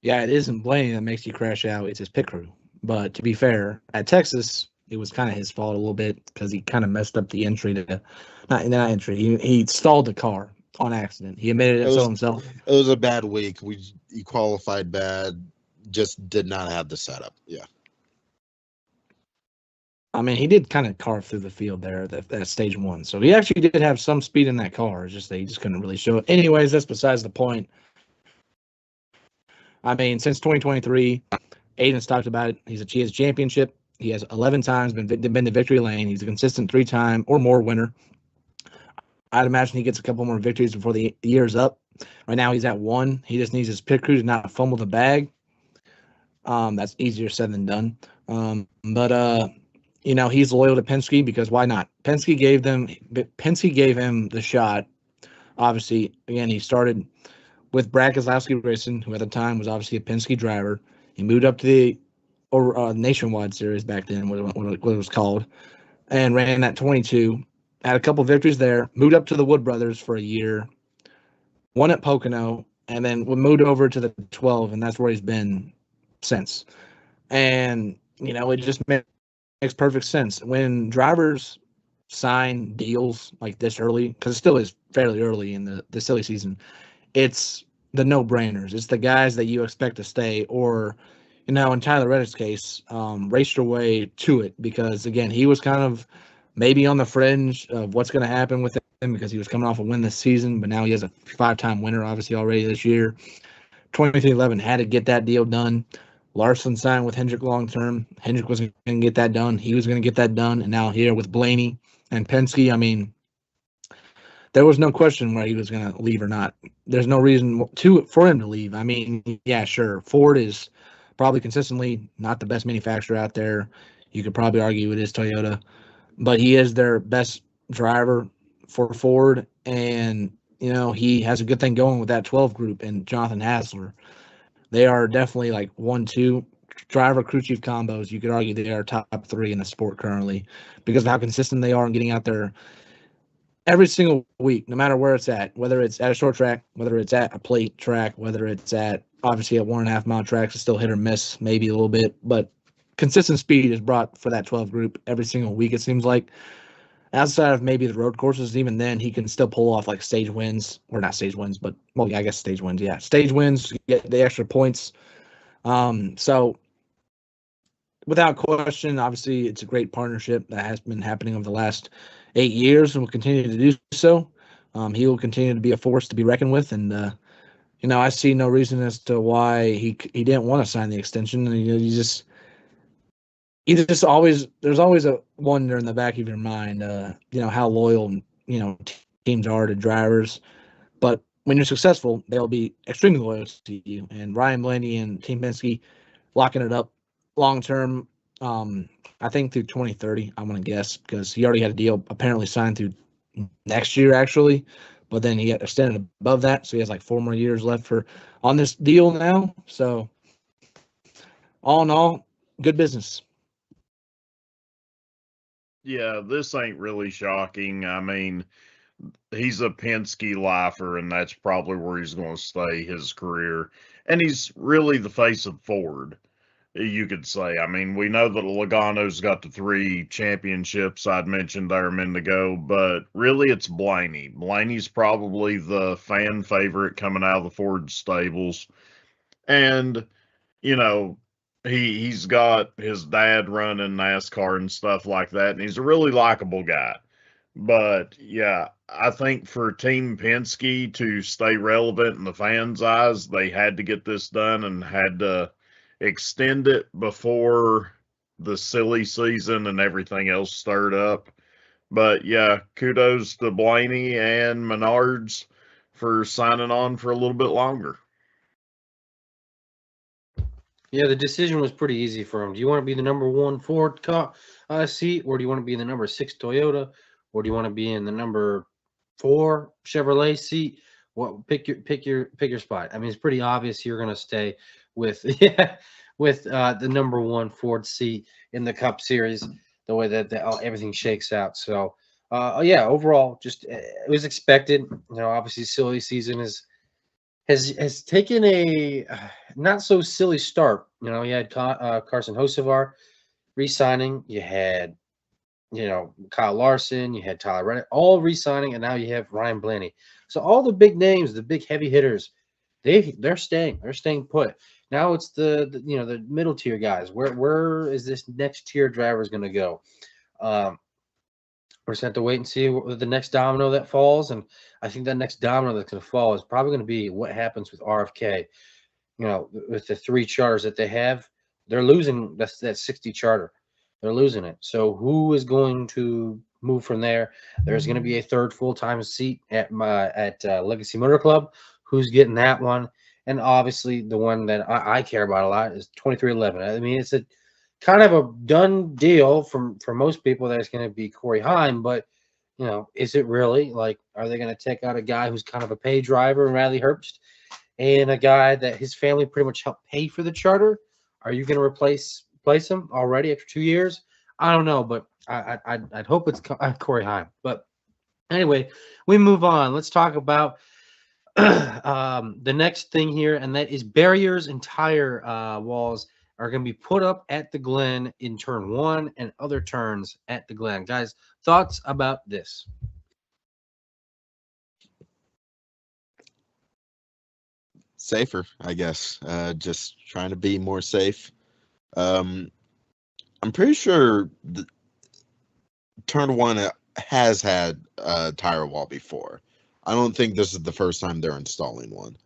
Yeah, it isn't Blaney that makes you crash out. It's his pit crew. But to be fair, at Texas, it was kind of his fault a little bit because he kind of messed up the entry to, not entry. He stalled the car on accident. He admitted it so himself.
It was a bad week. He qualified bad, just did not have the setup. Yeah.
I mean, he did kind of carve through the field there at stage 1. So he actually did have some speed in that car. It's just that he just couldn't really show it. Anyways, that's besides the point. I mean, since 2023, Aiden's talked about it. He has a championship. He has 11 times been to victory lane. He's a consistent 3-time or more winner. I'd imagine he gets a couple more victories before the year's up. Right now, he's at 1. He just needs his pit crew to not fumble the bag. That's easier said than done. But he's loyal to Penske because why not? Penske gave him the shot. Obviously, again, he started with Brad Keselowski Racing, who at the time was obviously a Penske driver. He moved up to the Nationwide Series back then, what it was called, and ran that 22. Had a couple victories there. Moved up to the Wood Brothers for a year. Won at Pocono, and then moved over to the 12, and that's where he's been since. And, it just makes perfect sense. When drivers sign deals like this early, because it still is fairly early in the silly season, it's the no-brainers. It's the guys that you expect to stay, or, in Tyler Reddick's case, raced your way to it because, again, he was kind of maybe on the fringe of what's going to happen with him because he was coming off a win this season, but now he has a 5-time winner, obviously, already this year. 23-11 had to get that deal done. Larson signed with Hendrick long-term. Hendrick was going to get that done. He was going to get that done. And now here with Blaney and Penske, I mean, there was no question where he was going to leave or not. There's no reason for him to leave. I mean, yeah, sure. Ford is probably consistently not the best manufacturer out there. You could probably argue it is Toyota, but he is their best driver for Ford. And, he has a good thing going with that 12 group and Jonathan Hassler. They are definitely like 1-2 driver crew chief combos. You could argue they are top 3 in the sport currently because of how consistent they are in getting out there every single week, no matter where it's at, whether it's at a short track, whether it's at a plate track, whether it's at obviously at 1.5 mile tracks, it's still hit or miss, maybe a little bit, but consistent speed is brought for that 12 group every single week. It seems like outside of maybe the road courses, even then he can still pull off like stage wins, or not stage wins, but well, yeah, I guess stage wins. Yeah, stage wins, get the extra points. So without question, obviously it's a great partnership that has been happening over the last 8 years and will continue to do so. He will continue to be a force to be reckoned with, and I see no reason as to why he didn't want to sign the extension. And there's always a wonder in the back of your mind, how loyal teams are to drivers. But when you're successful, they'll be extremely loyal to you. And Ryan Blaney and Team Penske locking it up long term. I think through 2030, I'm gonna guess, because he already had a deal apparently signed through next year actually, but then he got extended above that, so he has like 4 more years left on this deal now. So all in all, good business.
Yeah, this ain't really shocking. I mean, he's a Penske lifer, and that's probably where he's going to stay his career. And he's really the face of Ford, you could say. I mean, we know that Logano's got the 3 championships I'd mentioned there a minute ago, but really it's Blaney. Blaney's probably the fan favorite coming out of the Ford stables. And, you know, he's got his dad running NASCAR and stuff like that, and he's a really likable guy. But yeah, I think for Team Penske to stay relevant in the fans' eyes, they had to get this done and had to extend it before the silly season and everything else stirred up. But yeah, kudos to Blaney and Menards for signing on for a little bit longer.
Yeah, the decision was pretty easy for him. Do you want to be the number 1 Ford seat, or do you want to be in the number 6 Toyota, or do you want to be in the number 4 Chevrolet seat? What pick your spot. I mean, it's pretty obvious you're going to stay with the number 1 Ford seat in the Cup Series. The way that everything shakes out. So, yeah, overall, just it was expected. You know, obviously, silly season has taken a not so silly start. You know, you had Carson Hocevar re-signing. You had, Kyle Larson. You had Tyler Reddick, all re-signing, and now you have Ryan Blaney. So all the big names, the big heavy hitters, they're staying. They're staying put. Now it's the middle tier guys. Where is this next tier driver is going to go? We're just going to have to wait and see what the next domino that falls. And I think that next domino that's going to fall is probably going to be what happens with RFK. You know, with the 3 charters that they have, they're losing that 60 charter. They're losing it. So who is going to move from there? There's going to be a 3rd full-time seat at Legacy Motor Club. Who's getting that one? And obviously the one that I care about a lot is 2311. I mean, it's a kind of a done deal for most people that it's going to be Corey Heim, but is it really? Like, are they going to take out a guy who's kind of a pay driver in Riley Herbst and a guy that his family pretty much helped pay for the charter? Are you going to replace him already after 2 years? I don't know, but I'd hope it's Corey Heim. But anyway, we move on. Let's talk about the next thing here, and that is barriers and tire walls are going to be put up at the Glen in turn 1 and other turns at the Glen. Guys, thoughts about this?
Safer, I guess. Just trying to be more safe. I'm pretty sure turn 1 has had a tire wall before. I don't think this is the first time they're installing one.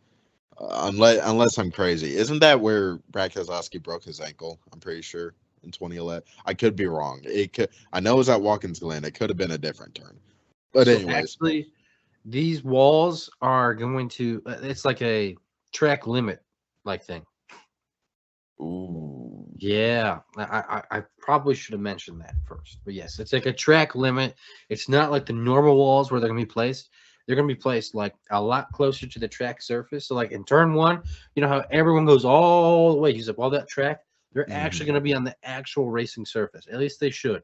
Unless I'm crazy. Isn't that where Brad Keselowski broke his ankle? I'm pretty sure in 2011. I could be wrong. I know it was at Watkins Glen. It could have been a different turn. But
So
anyways,
actually, these walls are going to it's like a track limit like thing.
ooh,
Yeah, I probably should have mentioned that first. But yes, it's like a track limit. It's not like the normal walls where they're going to be placed. They're going to be placed like a lot closer to the track surface. So like in turn 1, you know how everyone goes all the way, use up all that track? They're actually going to be on the actual racing surface. At least they should.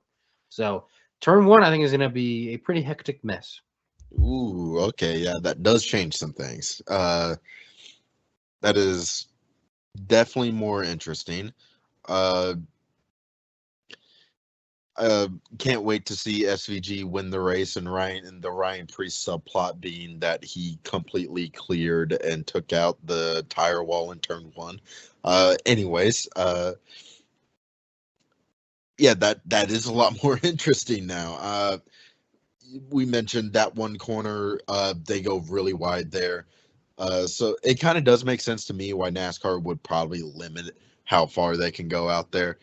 So turn 1, I think, is going to be a pretty hectic mess.
ooh, okay, yeah, that does change some things. That is definitely more interesting. Can't wait to see SVG win the race, and the Ryan Priest subplot being that he completely cleared and took out the tire wall in turn 1. Anyways, yeah, that is a lot more interesting now. We mentioned that one corner, they go really wide there. So it kind of does make sense to me why NASCAR would probably limit how far they can go out there.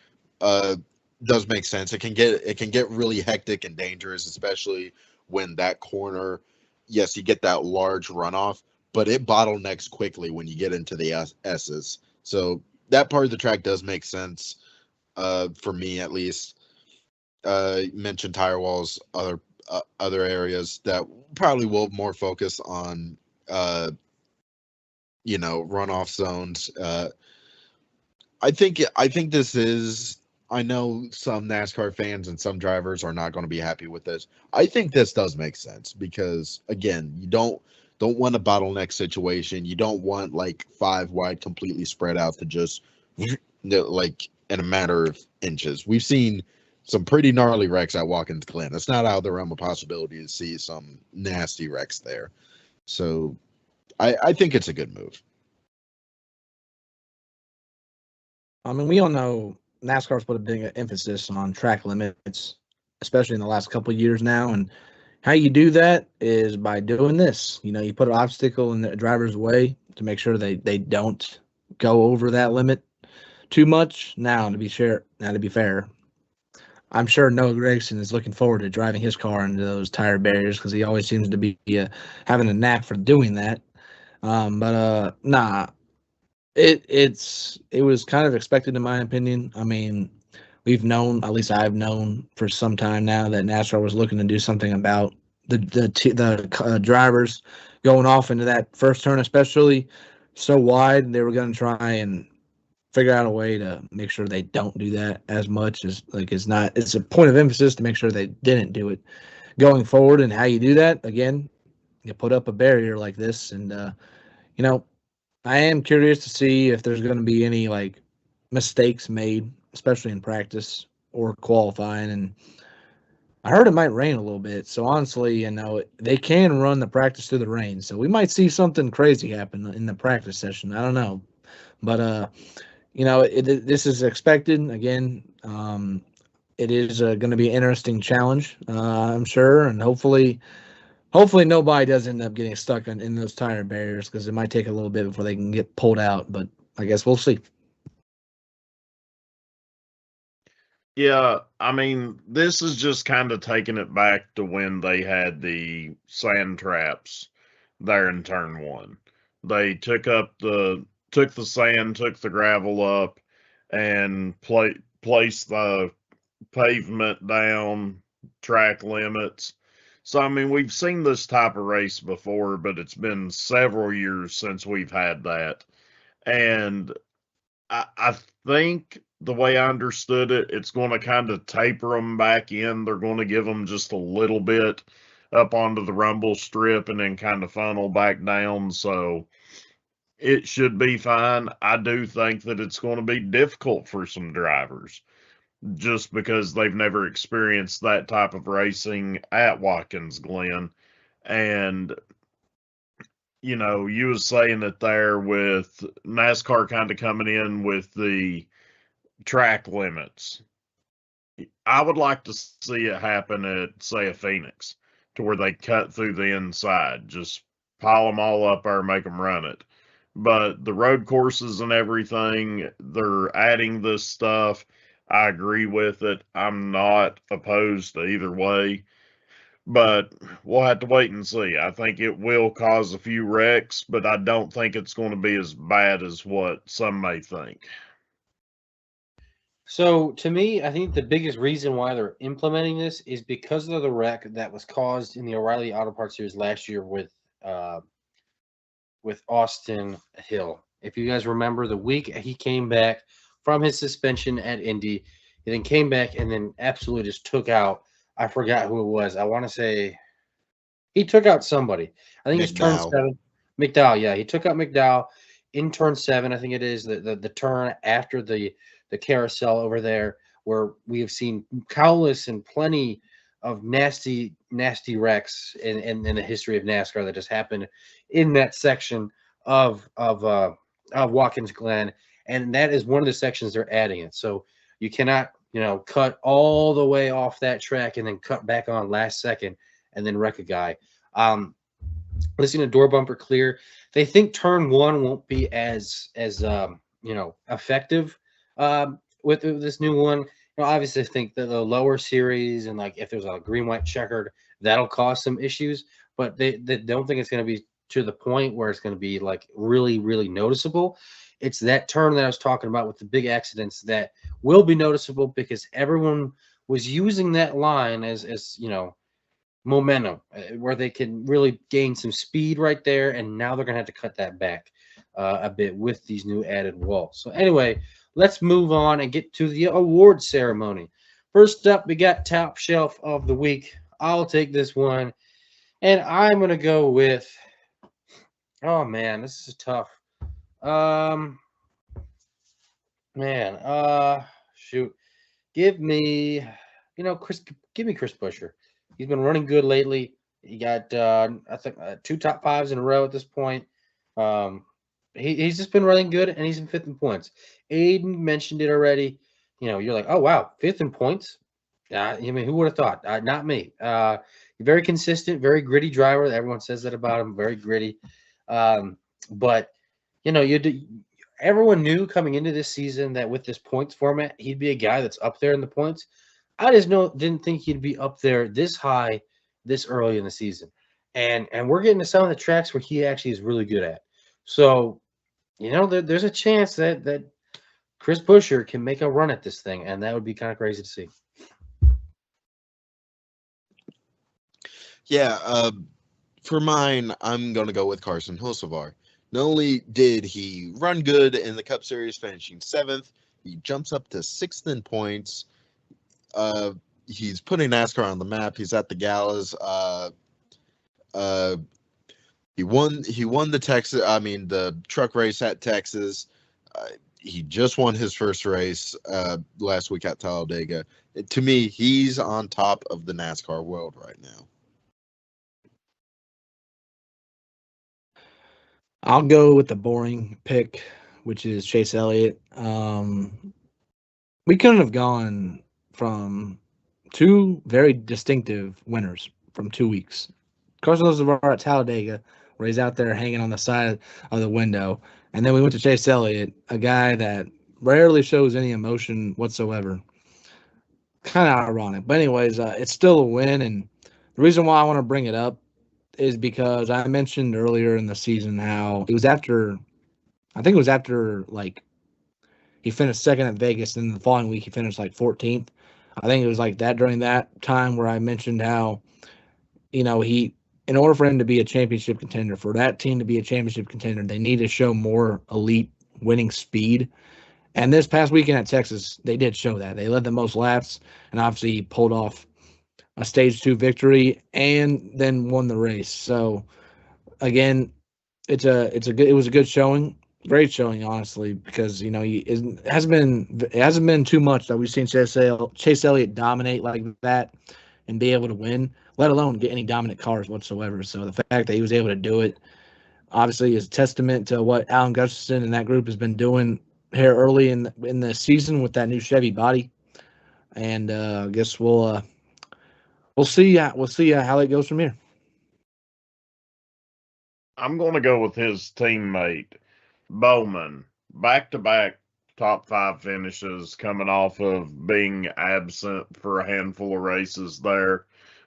Does make sense. It can get really hectic and dangerous, especially when that corner. Yes, you get that large runoff, but it bottlenecks quickly when you get into the S's. So that part of the track does make sense, for me at least. You mentioned tire walls, other areas that probably will more focus on, runoff zones. I think this is I know some NASCAR fans and some drivers are not going to be happy with this. I think this does make sense because again, you don't want a bottleneck situation. You don't want like 5 wide completely spread out to just like in a matter of inches. We've seen some pretty gnarly wrecks at Watkins Glen. It's not out of the realm of possibility to see some nasty wrecks there. So I think it's a good move.
I mean, we all know NASCAR's put a big emphasis on track limits, especially in the last couple of years now. And how you do that is by doing this. You know, you put an obstacle in the driver's way to make sure they don't go over that limit too much. Now, to be fair, I'm sure Noah Gragson is looking forward to driving his car into those tire barriers because he always seems to be having a knack for doing that. Nah, it was kind of expected in my opinion. I mean, we've known, at least I've known for some time now, that NASCAR was looking to do something about the drivers going off into that first turn, especially so wide. They were going to try and figure out a way to make sure they don't do that as much as like it's a point of emphasis to make sure they didn't do it going forward. And how you do that, again, you put up a barrier like this. And you know, I am curious to see if there's going to be any like mistakes made, especially in practice or qualifying. And I heard it might rain a little bit, so honestly, you know, they can run the practice through the rain, so we might see something crazy happen in the practice session. I don't know, but you know, this is expected. Again, it is going to be an interesting challenge, I'm sure, and hopefully nobody does end up getting stuck in those tire barriers because it might take a little bit before they can get pulled out. But I guess we'll see.
Yeah, I mean, this is just kind of taking it back to when they had the sand traps there in turn 1. They took the sand, took the gravel up, and placed the pavement down, track limits. So I mean, we've seen this type of race before, but it's been several years since we've had that. And I think the way I understood it, it's going to kind of taper them back in. They're going to give them just a little bit up onto the rumble strip and then kind of funnel back down. So it should be fine. I do think that it's going to be difficult for some drivers just because they've never experienced that type of racing at Watkins Glen. And you know, you was saying it there with NASCAR kind of coming in with the track limits. I would like to see it happen at, say, a Phoenix, to where they cut through the inside, just pile them all up there, make them run it. But the road courses and everything, they're adding this stuff. I agree with it. I'm not opposed to either way. But we'll have to wait and see. I think it will cause a few wrecks, but I don't think it's going to be as bad as what some may think.
So to me, I think the biggest reason why they're implementing this is because of the wreck that was caused in the O'Reilly Auto Parts Series last year with Austin Hill. If you guys remember, the week he came back from his suspension at Indy, he then came back and then absolutely just took out. I forgot who it was. I want to say he took out somebody. I think it's turn 7. McDowell, yeah, he took out McDowell in turn 7. I think it is the turn after the carousel over there, where we have seen countless and plenty of nasty wrecks in the history of NASCAR that just happened in that section of Watkins Glen, and that is one of the sections they're adding it. So you cannot, cut all the way off that track and then cut back on last second and then wreck a guy. Listening to Door Bumper Clear, they think turn 1 won't be as effective with this new one. Obviously, I think that the lower series and like if there's a green white checkered, that'll cause some issues, but they don't think it's going to be to the point where it's going to be like really, really noticeable. It's that turn that I was talking about with the big accidents that will be noticeable because everyone was using that line as momentum, where they can really gain some speed right there, and now they're going to have to cut that back a bit with these new added walls. So anyway, let's move on and get to the award ceremony. First up, we got Top Shelf of the Week. I'll take this one, and I'm going to go with, oh, man, this is tough. Shoot. Give me Chris Buescher. He's been running good lately. He got I think 2 top 5s in a row at this point. He's just been running good, and he's in 5th in points. Aiden mentioned it already. You're like, oh wow, 5th in points. I mean, who would have thought? Not me. Very consistent, very gritty driver. Everyone says that about him. Very gritty. But everyone knew coming into this season that with this points format, he'd be a guy that's up there in the points. I just didn't think he'd be up there this high, this early in the season. And we're getting to some of the tracks where he actually is really good at. So, there's a chance that Chris Buescher can make a run at this thing, and that would be kind of crazy to see.
Yeah, for mine, I'm going to go with Carson Hocevar. Not only did he run good in the Cup Series, finishing 7th, he jumps up to 6th in points. He's putting NASCAR on the map. He's at the galas. He won the truck race at Texas. He just won his first race last week at Talladega. To me, he's on top of the NASCAR world right now.
I'll go with the boring pick, which is Chase Elliott. We couldn't have gone from 2 very distinctive winners from 2 weeks. Carson Hocevar at Talladega, where he's out there hanging on the side of the window. And then we went to Chase Elliott, a guy that rarely shows any emotion whatsoever. Kind of ironic. But anyways, it's still a win. And the reason why I want to bring it up is because I mentioned earlier in the season how it was after like he finished 2nd at Vegas, and the following week he finished like 14th. I think it was like that during that time where I mentioned how, in order for him to be a championship contender, for that team to be a championship contender, they need to show more elite winning speed. And this past weekend at Texas, they did show that. They led the most laps, and obviously pulled off a stage 2 victory and then won the race. So again, it was a good showing, great showing, honestly, because it hasn't been too much that we've seen Chase Elliott dominate like that and be able to win, let alone get any dominant cars whatsoever. So the fact that he was able to do it obviously is a testament to what Alan Gustafson and that group has been doing here early in the season with that new Chevy body. And I guess we'll see how it goes from here.
I'm going to go with his teammate, Bowman. Back-to-back top 5 finishes, coming off of being absent for a handful of races there.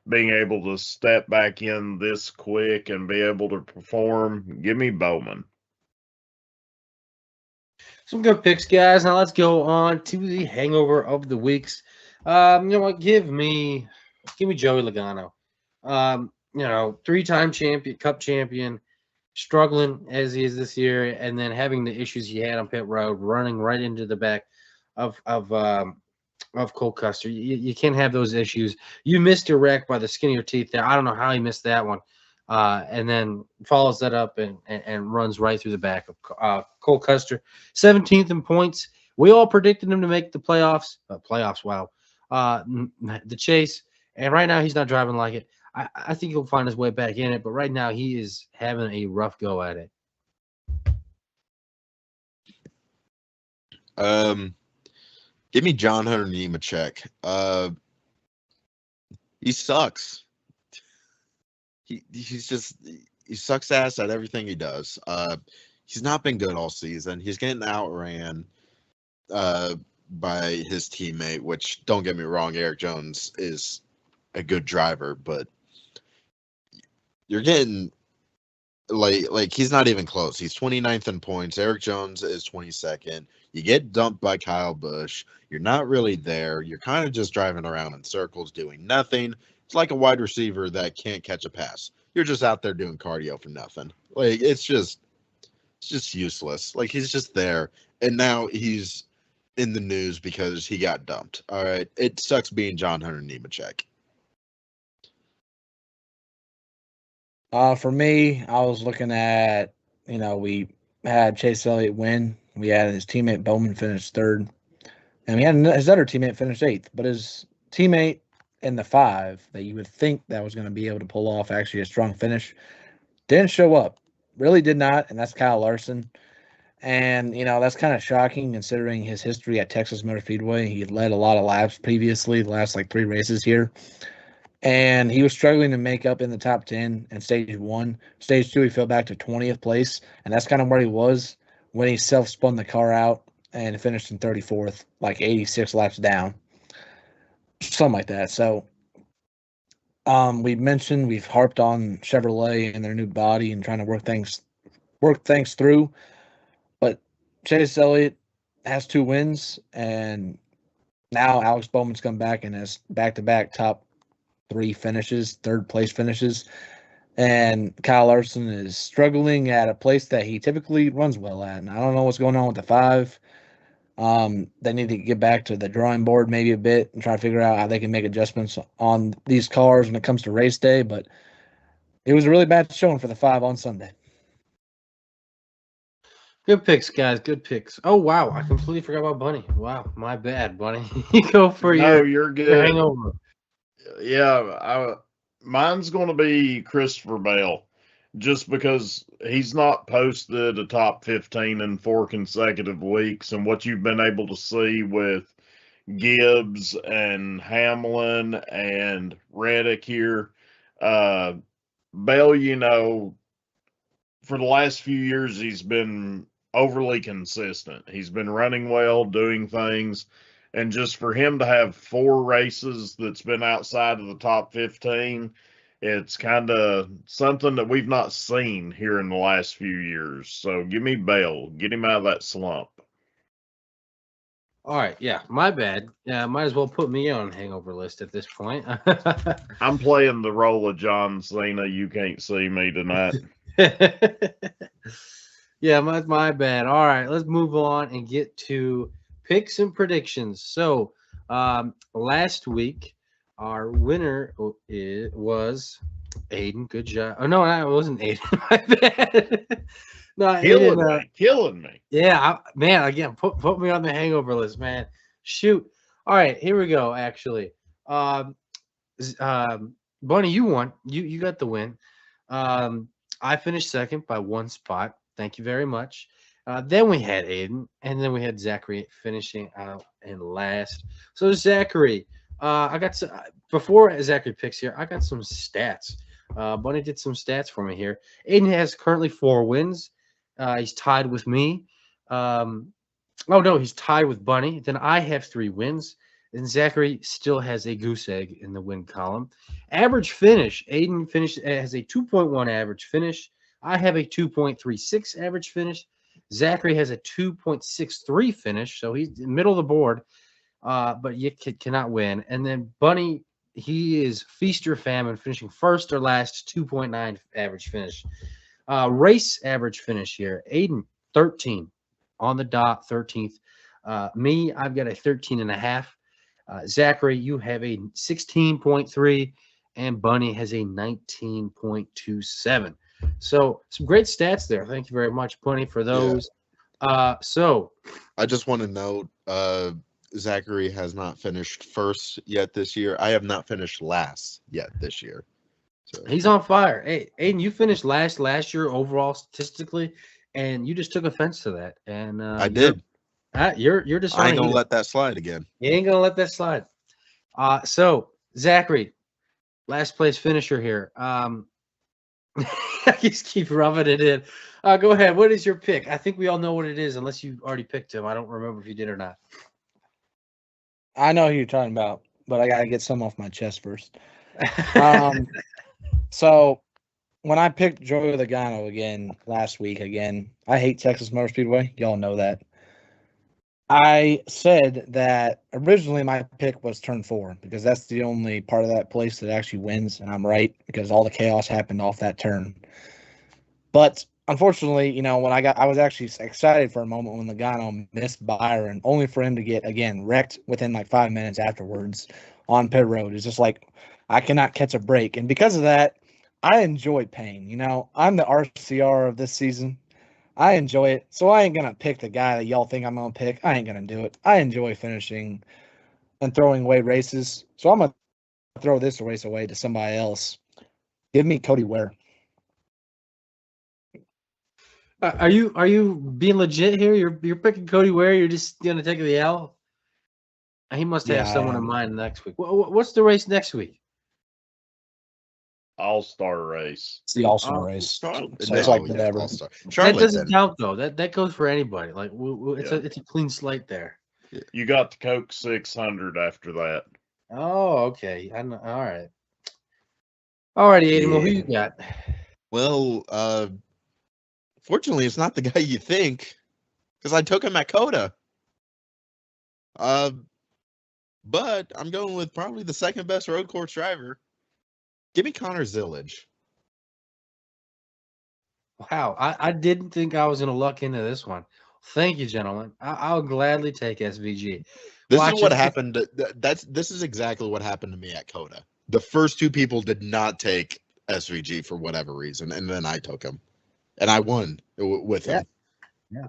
Being able to step back in this quick and be able to perform, give me Bowman.
Some good picks, guys. Now let's go on to the hangover of the weeks. Give me Joey Logano. 3-time champion, Cup champion, struggling as he is this year, and then having the issues he had on pit road, running right into the back of Cole Custer. You can't have those issues. You missed a wreck by the skin of your teeth there. I don't know how he missed that one. And then follows that up and runs right through the back of Cole Custer. 17th in points. We all predicted him to make the playoffs. Wow. The chase. And right now he's not driving like it. I think he'll find his way back in it, but right now he is having a rough go at it.
Give me John Hunter Nemechek. He sucks. He sucks ass at everything he does. He's not been good all season. He's getting outran by his teammate, which, don't get me wrong, Eric Jones is a good driver, but you're getting like he's not even close. He's 29th in points. Eric Jones is 22nd. You get dumped by Kyle Busch. You're not really there. You're kind of just driving around in circles doing nothing. It's like a wide receiver that can't catch a pass. You're just out there doing cardio for nothing. Like it's just useless. Like he's just there. And now he's in the news because he got dumped. All right. It sucks being John Hunter Nemechek.
For me, I was looking at, we had Chase Elliott win. We had his teammate Bowman finish third. And we had his other teammate finish eighth. But his teammate in the 5 that you would think that was going to be able to pull off actually a strong finish didn't show up. Really did not. And that's Kyle Larson. And, that's kind of shocking considering his history at Texas Motor Speedway. He had led a lot of laps previously, the last 3 races here. And he was struggling to make up in the top 10 in stage 1. Stage 2, he fell back to 20th place. And that's kind of where he was when he self-spun the car out and finished in 34th, 86 laps down. Something like that. So we've harped on Chevrolet and their new body and trying to work things through. But Chase Elliott has 2 wins, and now Alex Bowman's come back and has back-to-back top 3 finishes, third-place finishes. And Kyle Larson is struggling at a place that he typically runs well at. And I don't know what's going on with the 5. They need to get back to the drawing board maybe a bit and try to figure out how they can make adjustments on these cars when it comes to race day. But it was a really bad showing for the 5 on Sunday.
Good picks, guys. Good picks. Oh, wow. I completely forgot about Bunny. Wow. My bad, Bunny. You go for
you're good.
your hangover.
Yeah, mine's going to be Christopher Bell, just because he's not posted a top 15 in 4 consecutive weeks, and what you've been able to see with Gibbs and Hamlin and Reddick here. Bell, for the last few years, he's been overly consistent. He's been running well, doing things. And just for him to have 4 races that's been outside of the top 15, it's kind of something that we've not seen here in the last few years. So give me Bell. Get him out of that slump.
All right. Yeah, my bad. Yeah, might as well put me on a hangover list at this point.
I'm playing the role of John Cena. You can't see me tonight.
Yeah, my bad. All right, let's move on and get to picks and predictions. So, last week, our winner was Aiden. Good job. Oh, no, it wasn't Aiden. My bad. No,
Killing me.
Yeah, man, again, put me on the hangover list, man. Shoot. All right, here we go, actually. Bunny, you won. You got the win. I finished second by 1 spot. Thank you very much. Then we had Aiden, and then we had Zachary finishing out in last. So Zachary, I got some, before Zachary picks here, I got some stats. Bunny did some stats for me here. Aiden has currently 4 wins. He's tied with me. He's tied with Bunny. Then I have 3 wins. And Zachary still has a goose egg in the win column. Average finish. Aiden has a 2.1 average finish. I have a 2.36 average finish. Zachary has a 2.63 finish, so he's in the middle of the board, but you cannot win. And then Bunny, he is feast or famine, finishing first or last, 2.9 average finish. Race average finish here. Aiden, 13 on the dot, 13th. Me, I've got a 13.5. Zachary, you have a 16.3, and Bunny has a 19.27. So some great stats there. Thank you very much, Bunny, for those. Yeah. So
I just want to note, Zachary has not finished first yet this year. I have not finished last yet this year. So
he's on fire. Hey, Aiden, you finished last year overall statistically, and you just took offense to that. And
I did.
You're just.
I ain't gonna let that slide again.
You ain't gonna let that slide. So Zachary, last place finisher here. I just keep rubbing it in. Go ahead. What is your pick? I think we all know what it is, unless you already picked him. I don't remember if you did or not.
I know who you're talking about, but I gotta get some off my chest first. So when I picked Joey Logano again last week, I hate Texas Motor Speedway. Y'all know that. I said that originally my pick was turn 4 because that's the only part of that place that actually wins, and I'm right because all the chaos happened off that turn. But unfortunately, you know, I was actually excited for a moment when Logano missed Byron, only for him to get again wrecked within like 5 minutes afterwards on pit road. It's just like I cannot catch a break, and because of that, I enjoy pain. You know, I'm the RCR of this season. I enjoy it, so I ain't gonna pick the guy that y'all think I'm gonna pick. I ain't gonna do it. I enjoy finishing and throwing away races, so I'm gonna throw this race away to somebody else. Give me Cody Ware.
Are you being legit here? You're picking Cody Ware. You're just gonna take the L. He must have
Yeah, I
someone in
am.
mind next week. What's the race next week?
All-star race.
It's the All-Star
Oh,
race. So
No,
it's like
yeah,
whatever.
All-Star.
That
Charlotte
doesn't
then.
count though. That goes for anybody. Like it's
Yeah.
it's a clean slate there.
You got the Coke 600 after that.
Oh, okay. I know. All right. All righty, Aiden. Well, who you got?
Well, fortunately, it's not the guy you think, because I took him at Coda. But I'm going with probably the second best road course driver. Give me Connor Zillage.
Wow, I didn't think I was gonna luck into this one. Thank you, gentlemen. I'll gladly take SVG.
This
Watch
is what
it.
happened. This is exactly what happened to me at Coda. The first two people did not take SVG for whatever reason, and then I took him, and I won with him.
Yeah.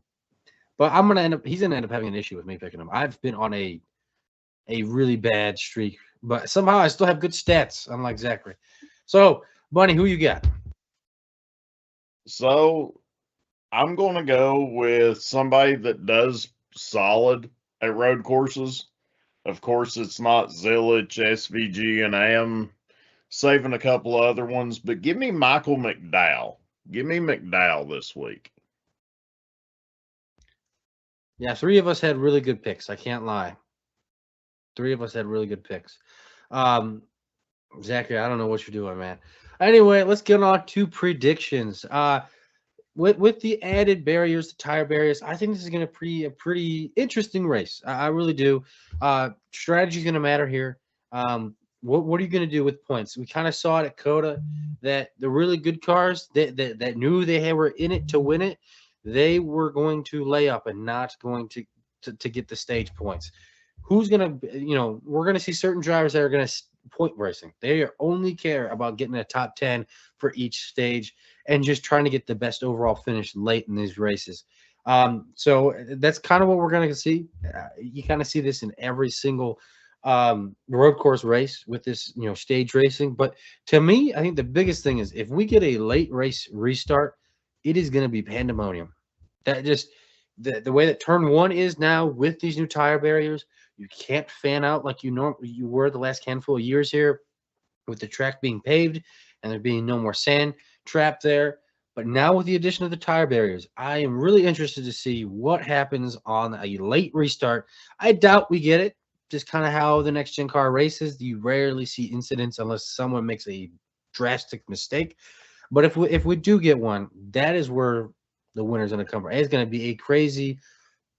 But I'm gonna end up. He's gonna end up having an issue with me picking him. I've been on a really bad streak, but somehow I still have good stats, unlike Zachary. So, Bunny, who you got?
So I'm going to go with somebody that does solid at road courses. Of course, it's not Zilich, SVG, and I am saving a couple of other ones, but give me Michael McDowell. Give me McDowell this week.
Yeah, three of us had really good picks. I can't lie. Three of us had really good picks. Zachary, I don't know what you're doing, man. Anyway, let's get on to predictions. With the added barriers, the tire barriers, I think this is going to be a pretty interesting race. I really do. Strategy is going to matter here. What are you going to do with points? We kind of saw it at Coda that the really good cars that knew they were in it to win it, they were going to lay up and not going to get the stage points. Who's going to, we're going to see certain drivers that are going to point racing. They only care about getting a top 10 for each stage and just trying to get the best overall finish late in these races. So that's kind of what we're going to see. You kind of see this in every single road course race with this, stage racing. But to me, I think the biggest thing is if we get a late race restart, it is going to be pandemonium. That just the way that turn one is now with these new tire barriers, you can't fan out like you were the last handful of years here with the track being paved and there being no more sand trapped there. But now with the addition of the tire barriers, I am really interested to see what happens on a late restart. I doubt we get it. Just kind of how the next gen car races, you rarely see incidents unless someone makes a drastic mistake. But if we do get one, that is where the winner's going to come from. It's going to be a crazy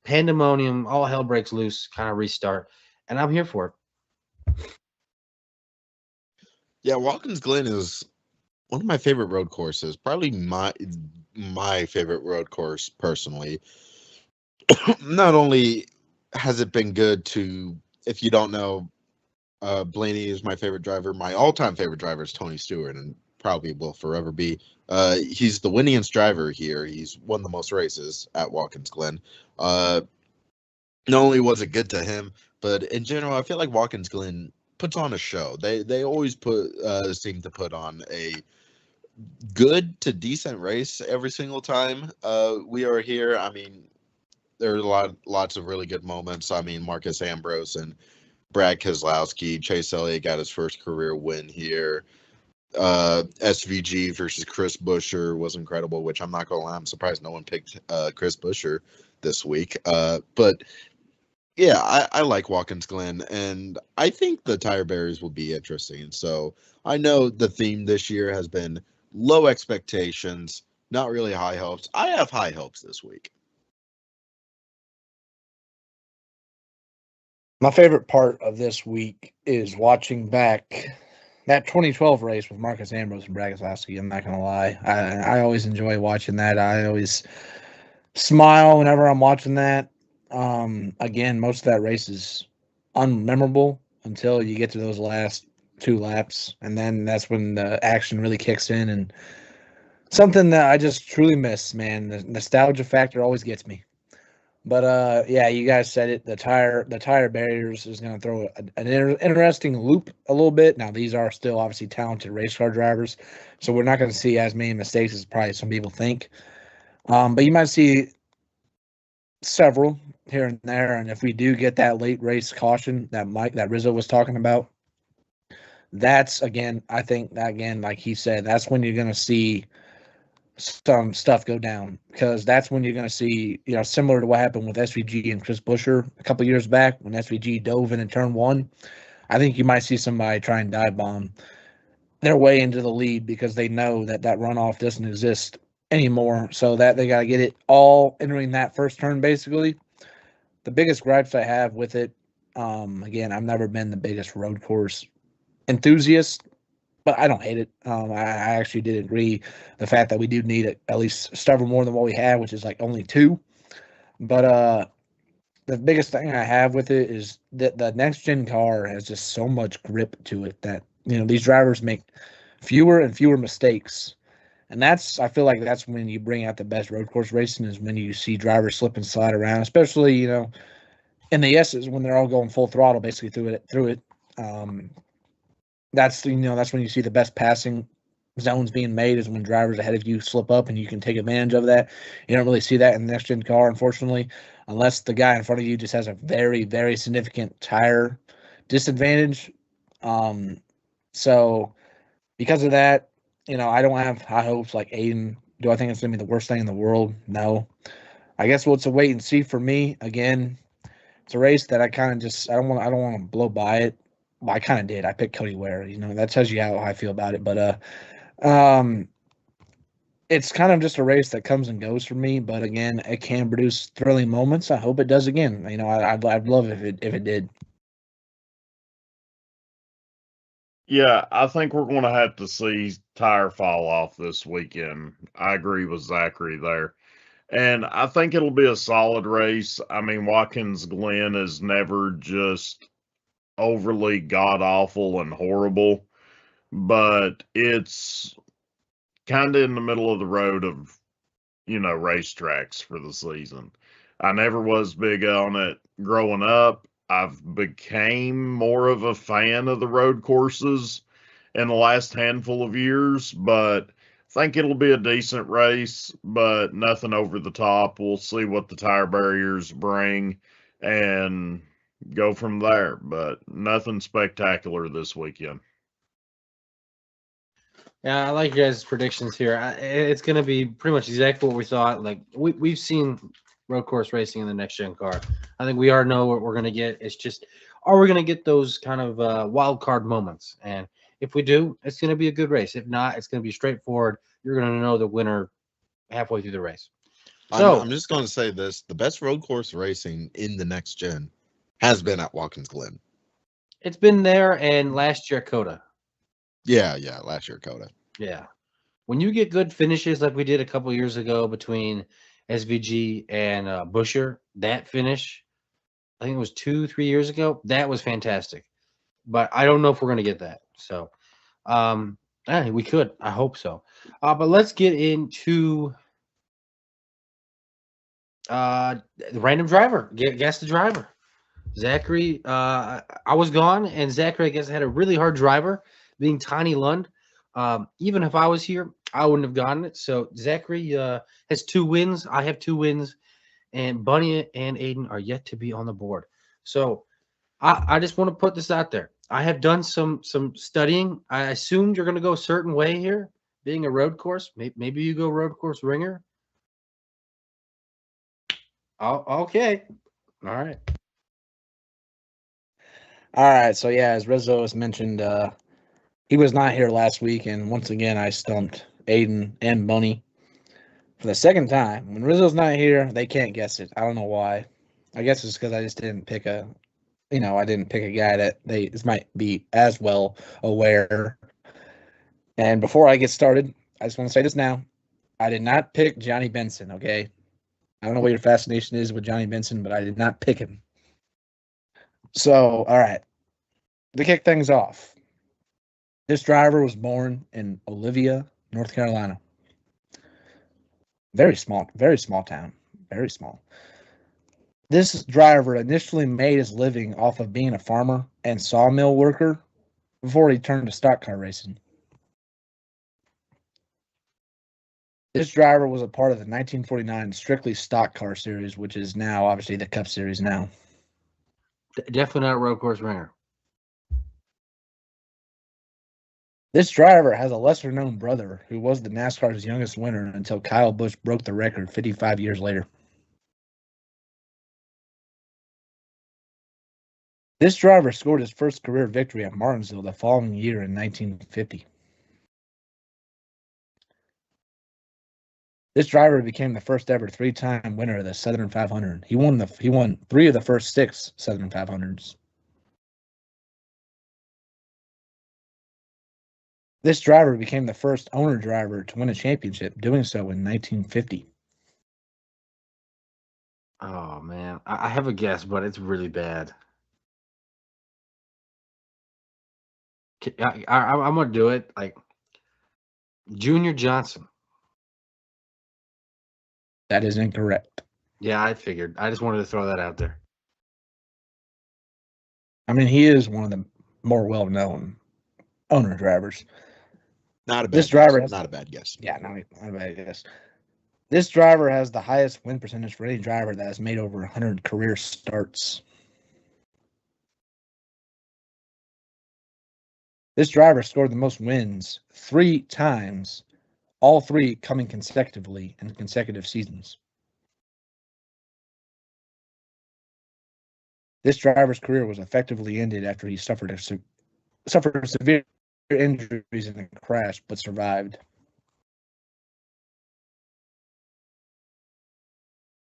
pandemonium, all hell breaks loose kind of restart, and I'm here for it.
Yeah, Watkins Glen is one of my favorite road courses. Probably my favorite road course personally. Not only has it been good to, if you don't know, Blaney is my favorite driver. My all-time favorite driver is Tony Stewart, and probably will forever be. He's the winningest driver here. He's won the most races at Watkins Glen. Not only was it good to him, but in general, I feel like Watkins Glen puts on a show. They always seem to put on a good to decent race every single time we are here. I mean, there are lots of really good moments. I mean, Marcus Ambrose and Brad Keselowski, Chase Elliott got his first career win here. SVG versus Chris Buescher was incredible, which I'm not gonna lie, I'm surprised no one picked Chris Buescher this week. But yeah, I like Watkins Glen, and I think the tire barriers will be interesting. So I know the theme this year has been low expectations, not really high hopes. I have high hopes this week.
My favorite part of this week is watching back That 2012 race with Marcus Ambrose and Brad Keselowski, I'm not gonna lie. I always enjoy watching that. I always smile whenever I'm watching that. Again, most of that race is unmemorable until you get to those last 2 laps, and then that's when the action really kicks in, and something that I just truly miss, man. The nostalgia factor always gets me. But yeah, you guys said it. The tire barriers is going to throw an interesting loop a little bit. Now these are still obviously talented race car drivers, so we're not going to see as many mistakes as probably some people think. But you might see several here and there, and if we do get that late race caution that Rizzo was talking about, that's again, I think that again, like he said, that's when you're going to see some stuff go down, because that's when you're going to see, similar to what happened with SVG and Chris Buescher a couple years back when SVG dove in turn one. I think you might see somebody try and dive bomb their way into the lead because they know that runoff doesn't exist anymore, so that they got to get it all entering that first turn basically. The biggest gripes I have with it, again, I've never been the biggest road course enthusiast, but I don't hate it. I actually did agree the fact that we do need at least several more than what we have, which is like only 2. But the biggest thing I have with it is that the next gen car has just so much grip to it that these drivers make fewer and fewer mistakes, and I feel like that's when you bring out the best road course racing, is when you see drivers slip and slide around, especially in the S's when they're all going full throttle basically through it. That's that's when you see the best passing zones being made, is when drivers ahead of you slip up and you can take advantage of that. You don't really see that in the next gen car, unfortunately, unless the guy in front of you just has a very, very significant tire disadvantage. So because of that, I don't have high hopes like Aiden. Do I think it's gonna be the worst thing in the world? No. I guess it's a wait and see for me. Again, it's a race that I kind of just I don't want to blow by it. Well, I kind of did. I picked Cody Ware. That tells you how I feel about it. But it's kind of just a race that comes and goes for me. But again, it can produce thrilling moments. I hope it does again. I'd love if it did.
Yeah, I think we're going to have to see tire fall off this weekend. I agree with Zachary there. And I think it'll be a solid race. I mean, Watkins Glen is never just overly god awful and horrible, but it's kind of in the middle of the road of, racetracks for the season. I never was big on it growing up. I've became more of a fan of the road courses in the last handful of years, but I think it'll be a decent race, but nothing over the top. We'll see what the tire barriers bring and go from there, but nothing spectacular this weekend.
Yeah, I like your guys' predictions here. It's going to be pretty much exactly what we thought. Like we've seen road course racing in the next gen car. I think we already know what we're going to get. It's just, are we going to get those kind of wild card moments? And if we do, it's going to be a good race. If not, it's going to be straightforward. You're going to know the winner halfway through the race. So
I'm just going to say this: the best road course racing in the next gen has been at Watkins Glen.
it's been there, and last year Coda.
Yeah, last year Coda.
Yeah. When you get good finishes like we did a couple years ago between SVG and Buescher, that finish, I think it was 2-3 years ago, that was fantastic. But I don't know if we're going to get that. So we could. I hope so. But let's get into the random driver. Guess the driver. Zachary, I was gone, and Zachary, I guess, had a really hard driver, being Tiny Lund. Even if I was here, I wouldn't have gotten it. So Zachary has 2 wins. I have 2 wins, and Bunny and Aiden are yet to be on the board. So I just want to put this out there. I have done some studying. I assumed you're going to go a certain way here, being a road course. Maybe you go road course ringer. Oh, okay. All right.
All right. So yeah, as Rizzo has mentioned, he was not here last week, and once again, I stumped Aiden and Bunny for the second time. When Rizzo's not here, they can't guess it. I don't know why. I guess it's because I just didn't pick a I didn't pick a guy that they might be as well aware. And before I get started, I just want to say this now. I did not pick Johnny Benson, okay? I don't know what your fascination is with Johnny Benson, but I did not pick him. So, all right. To kick things off, this driver was born in Olivia, North Carolina. Very small town. Very small. This driver initially made his living off of being a farmer and sawmill worker before he turned to stock car racing. This driver was a part of the 1949 Strictly Stock Car Series, which is now obviously the Cup Series now.
Definitely not road course ringer.
This driver has a lesser-known brother who was the NASCAR's youngest winner until Kyle Busch broke the record 55 years later. This driver scored his first career victory at Martinsville the following year in 1950. This driver became the first ever three-time winner of the Southern 500. He won 3 of the first 6 Southern 500s. This driver became the first owner driver to win a championship, doing so in 1950.
Oh man, I have a guess, but it's really bad. I'm gonna do it like Junior Johnson.
That is incorrect.
Yeah, I figured. I just wanted to throw that out there.
I mean, he is one of the more well-known owner drivers.
Not a bad
This driver
guess.
has,
Not a bad guess.
yeah, not a bad guess. This driver has the highest win percentage for any driver that has made over 100 career starts. This driver scored the most wins 3 times, all 3 coming consecutively in consecutive seasons. This driver's career was effectively ended after he suffered severe injuries in a crash, but survived.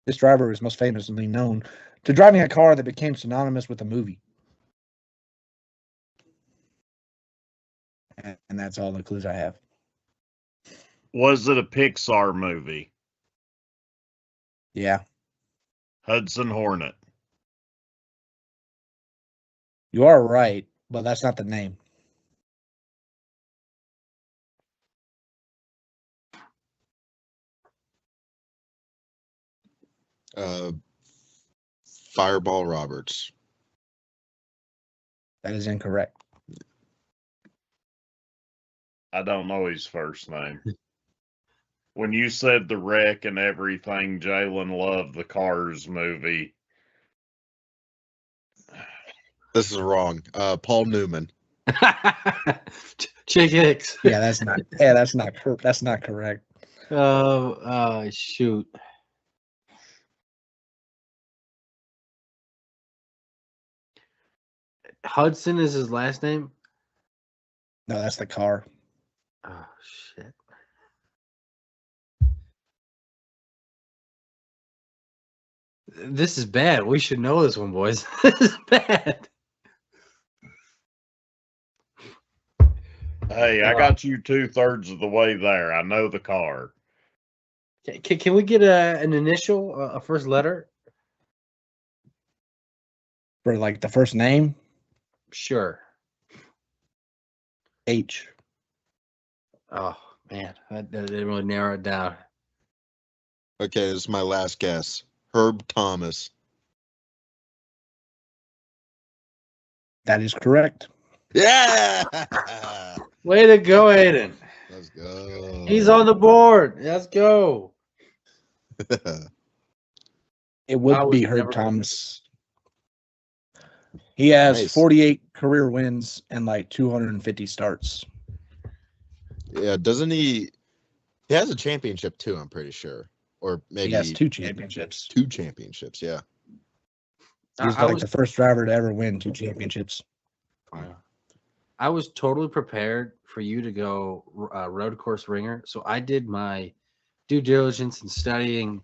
This driver is most famously known to driving a car that became synonymous with a movie. And that's all the clues I have.
Was it a Pixar movie?
Yeah.
Hudson Hornet.
You are right, but that's not the name.
Fireball Roberts.
That is incorrect.
I don't know his first name. When you said the wreck and everything, Jalen loved the Cars movie.
This is wrong. Paul Newman.
Chick Hicks.
Yeah, that's not. Yeah, that's not correct.
Shoot. Hudson is his last name?
No, that's the car.
Oh shit. This is bad. We should know this one, boys. This is bad.
Hey, I got you 2/3 of the way there. I know the car.
Can we get an initial, a first letter?
For like the first name?
Sure.
H.
Oh man, that didn't really narrow it down.
Okay, this is my last guess. Herb Thomas.
That is correct.
Yeah.
Way to go, Aiden.
Let's go.
He's on the board. Let's go.
It would be Herb Thomas. He has
Nice.
48 career wins and like 250 starts.
Yeah, doesn't he? He has a championship too, I'm pretty sure. Or maybe
He has 2 championships.
2 championships, yeah.
He was like the first driver to ever win 2 championships.
I was totally prepared for you to go road course ringer. So I did my due diligence in studying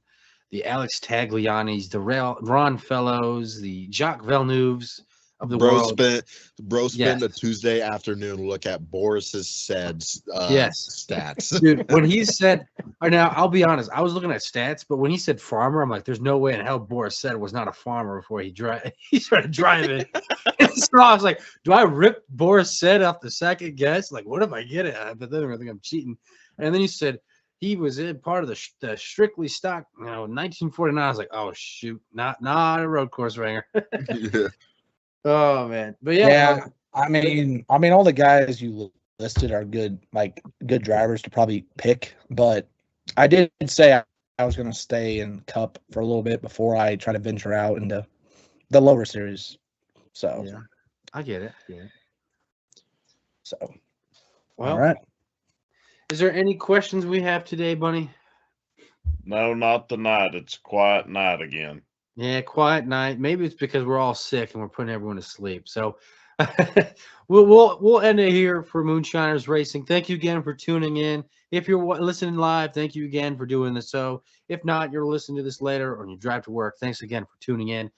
the Alex Taglianis, the Ron Fellows, the Jacques Villeneuves, of the
Bro
world.
spent a
Yes.
Tuesday afternoon look at Boris's said
Yes.
stats.
Dude, when he said, or now I'll be honest, I was looking at stats, but when he said farmer, I'm like, there's no way in hell Boris said was not a farmer before he started driving. So I was like, do I rip Boris said off the second guess? Like, what if I get it? But then I think I'm cheating. And then he said he was in part of the strictly stock, 1949. I was like, oh shoot, not a road course ringer.
Yeah.
Oh man, but yeah,
I mean, all the guys you listed are good drivers to probably pick. But I did say I was going to stay in Cup for a little bit before I try to venture out into the lower series. So
yeah, I get it.
So,
Well,
all right.
Is there any questions we have today, Bunny?
No, not tonight. It's a quiet night again.
Yeah, quiet night. Maybe it's because we're all sick and we're putting everyone to sleep. So we'll end it here for Moonshiners Racing. Thank you again for tuning in. If you're listening live, thank you again for doing this. So if not, you're listening to this later or you drive to work. Thanks again for tuning in.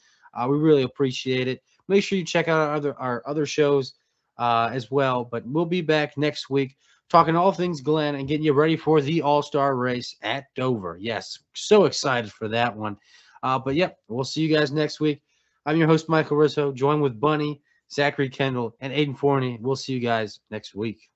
We really appreciate it. Make sure you check out our other shows as well. But we'll be back next week talking all things Glen and getting you ready for the All-Star race at Dover. Yes, so excited for that one. But yep, we'll see you guys next week. I'm your host, Michael Rizzo, joined with Bunny, Zachary Kendall, and Aiden Forney. We'll see you guys next week.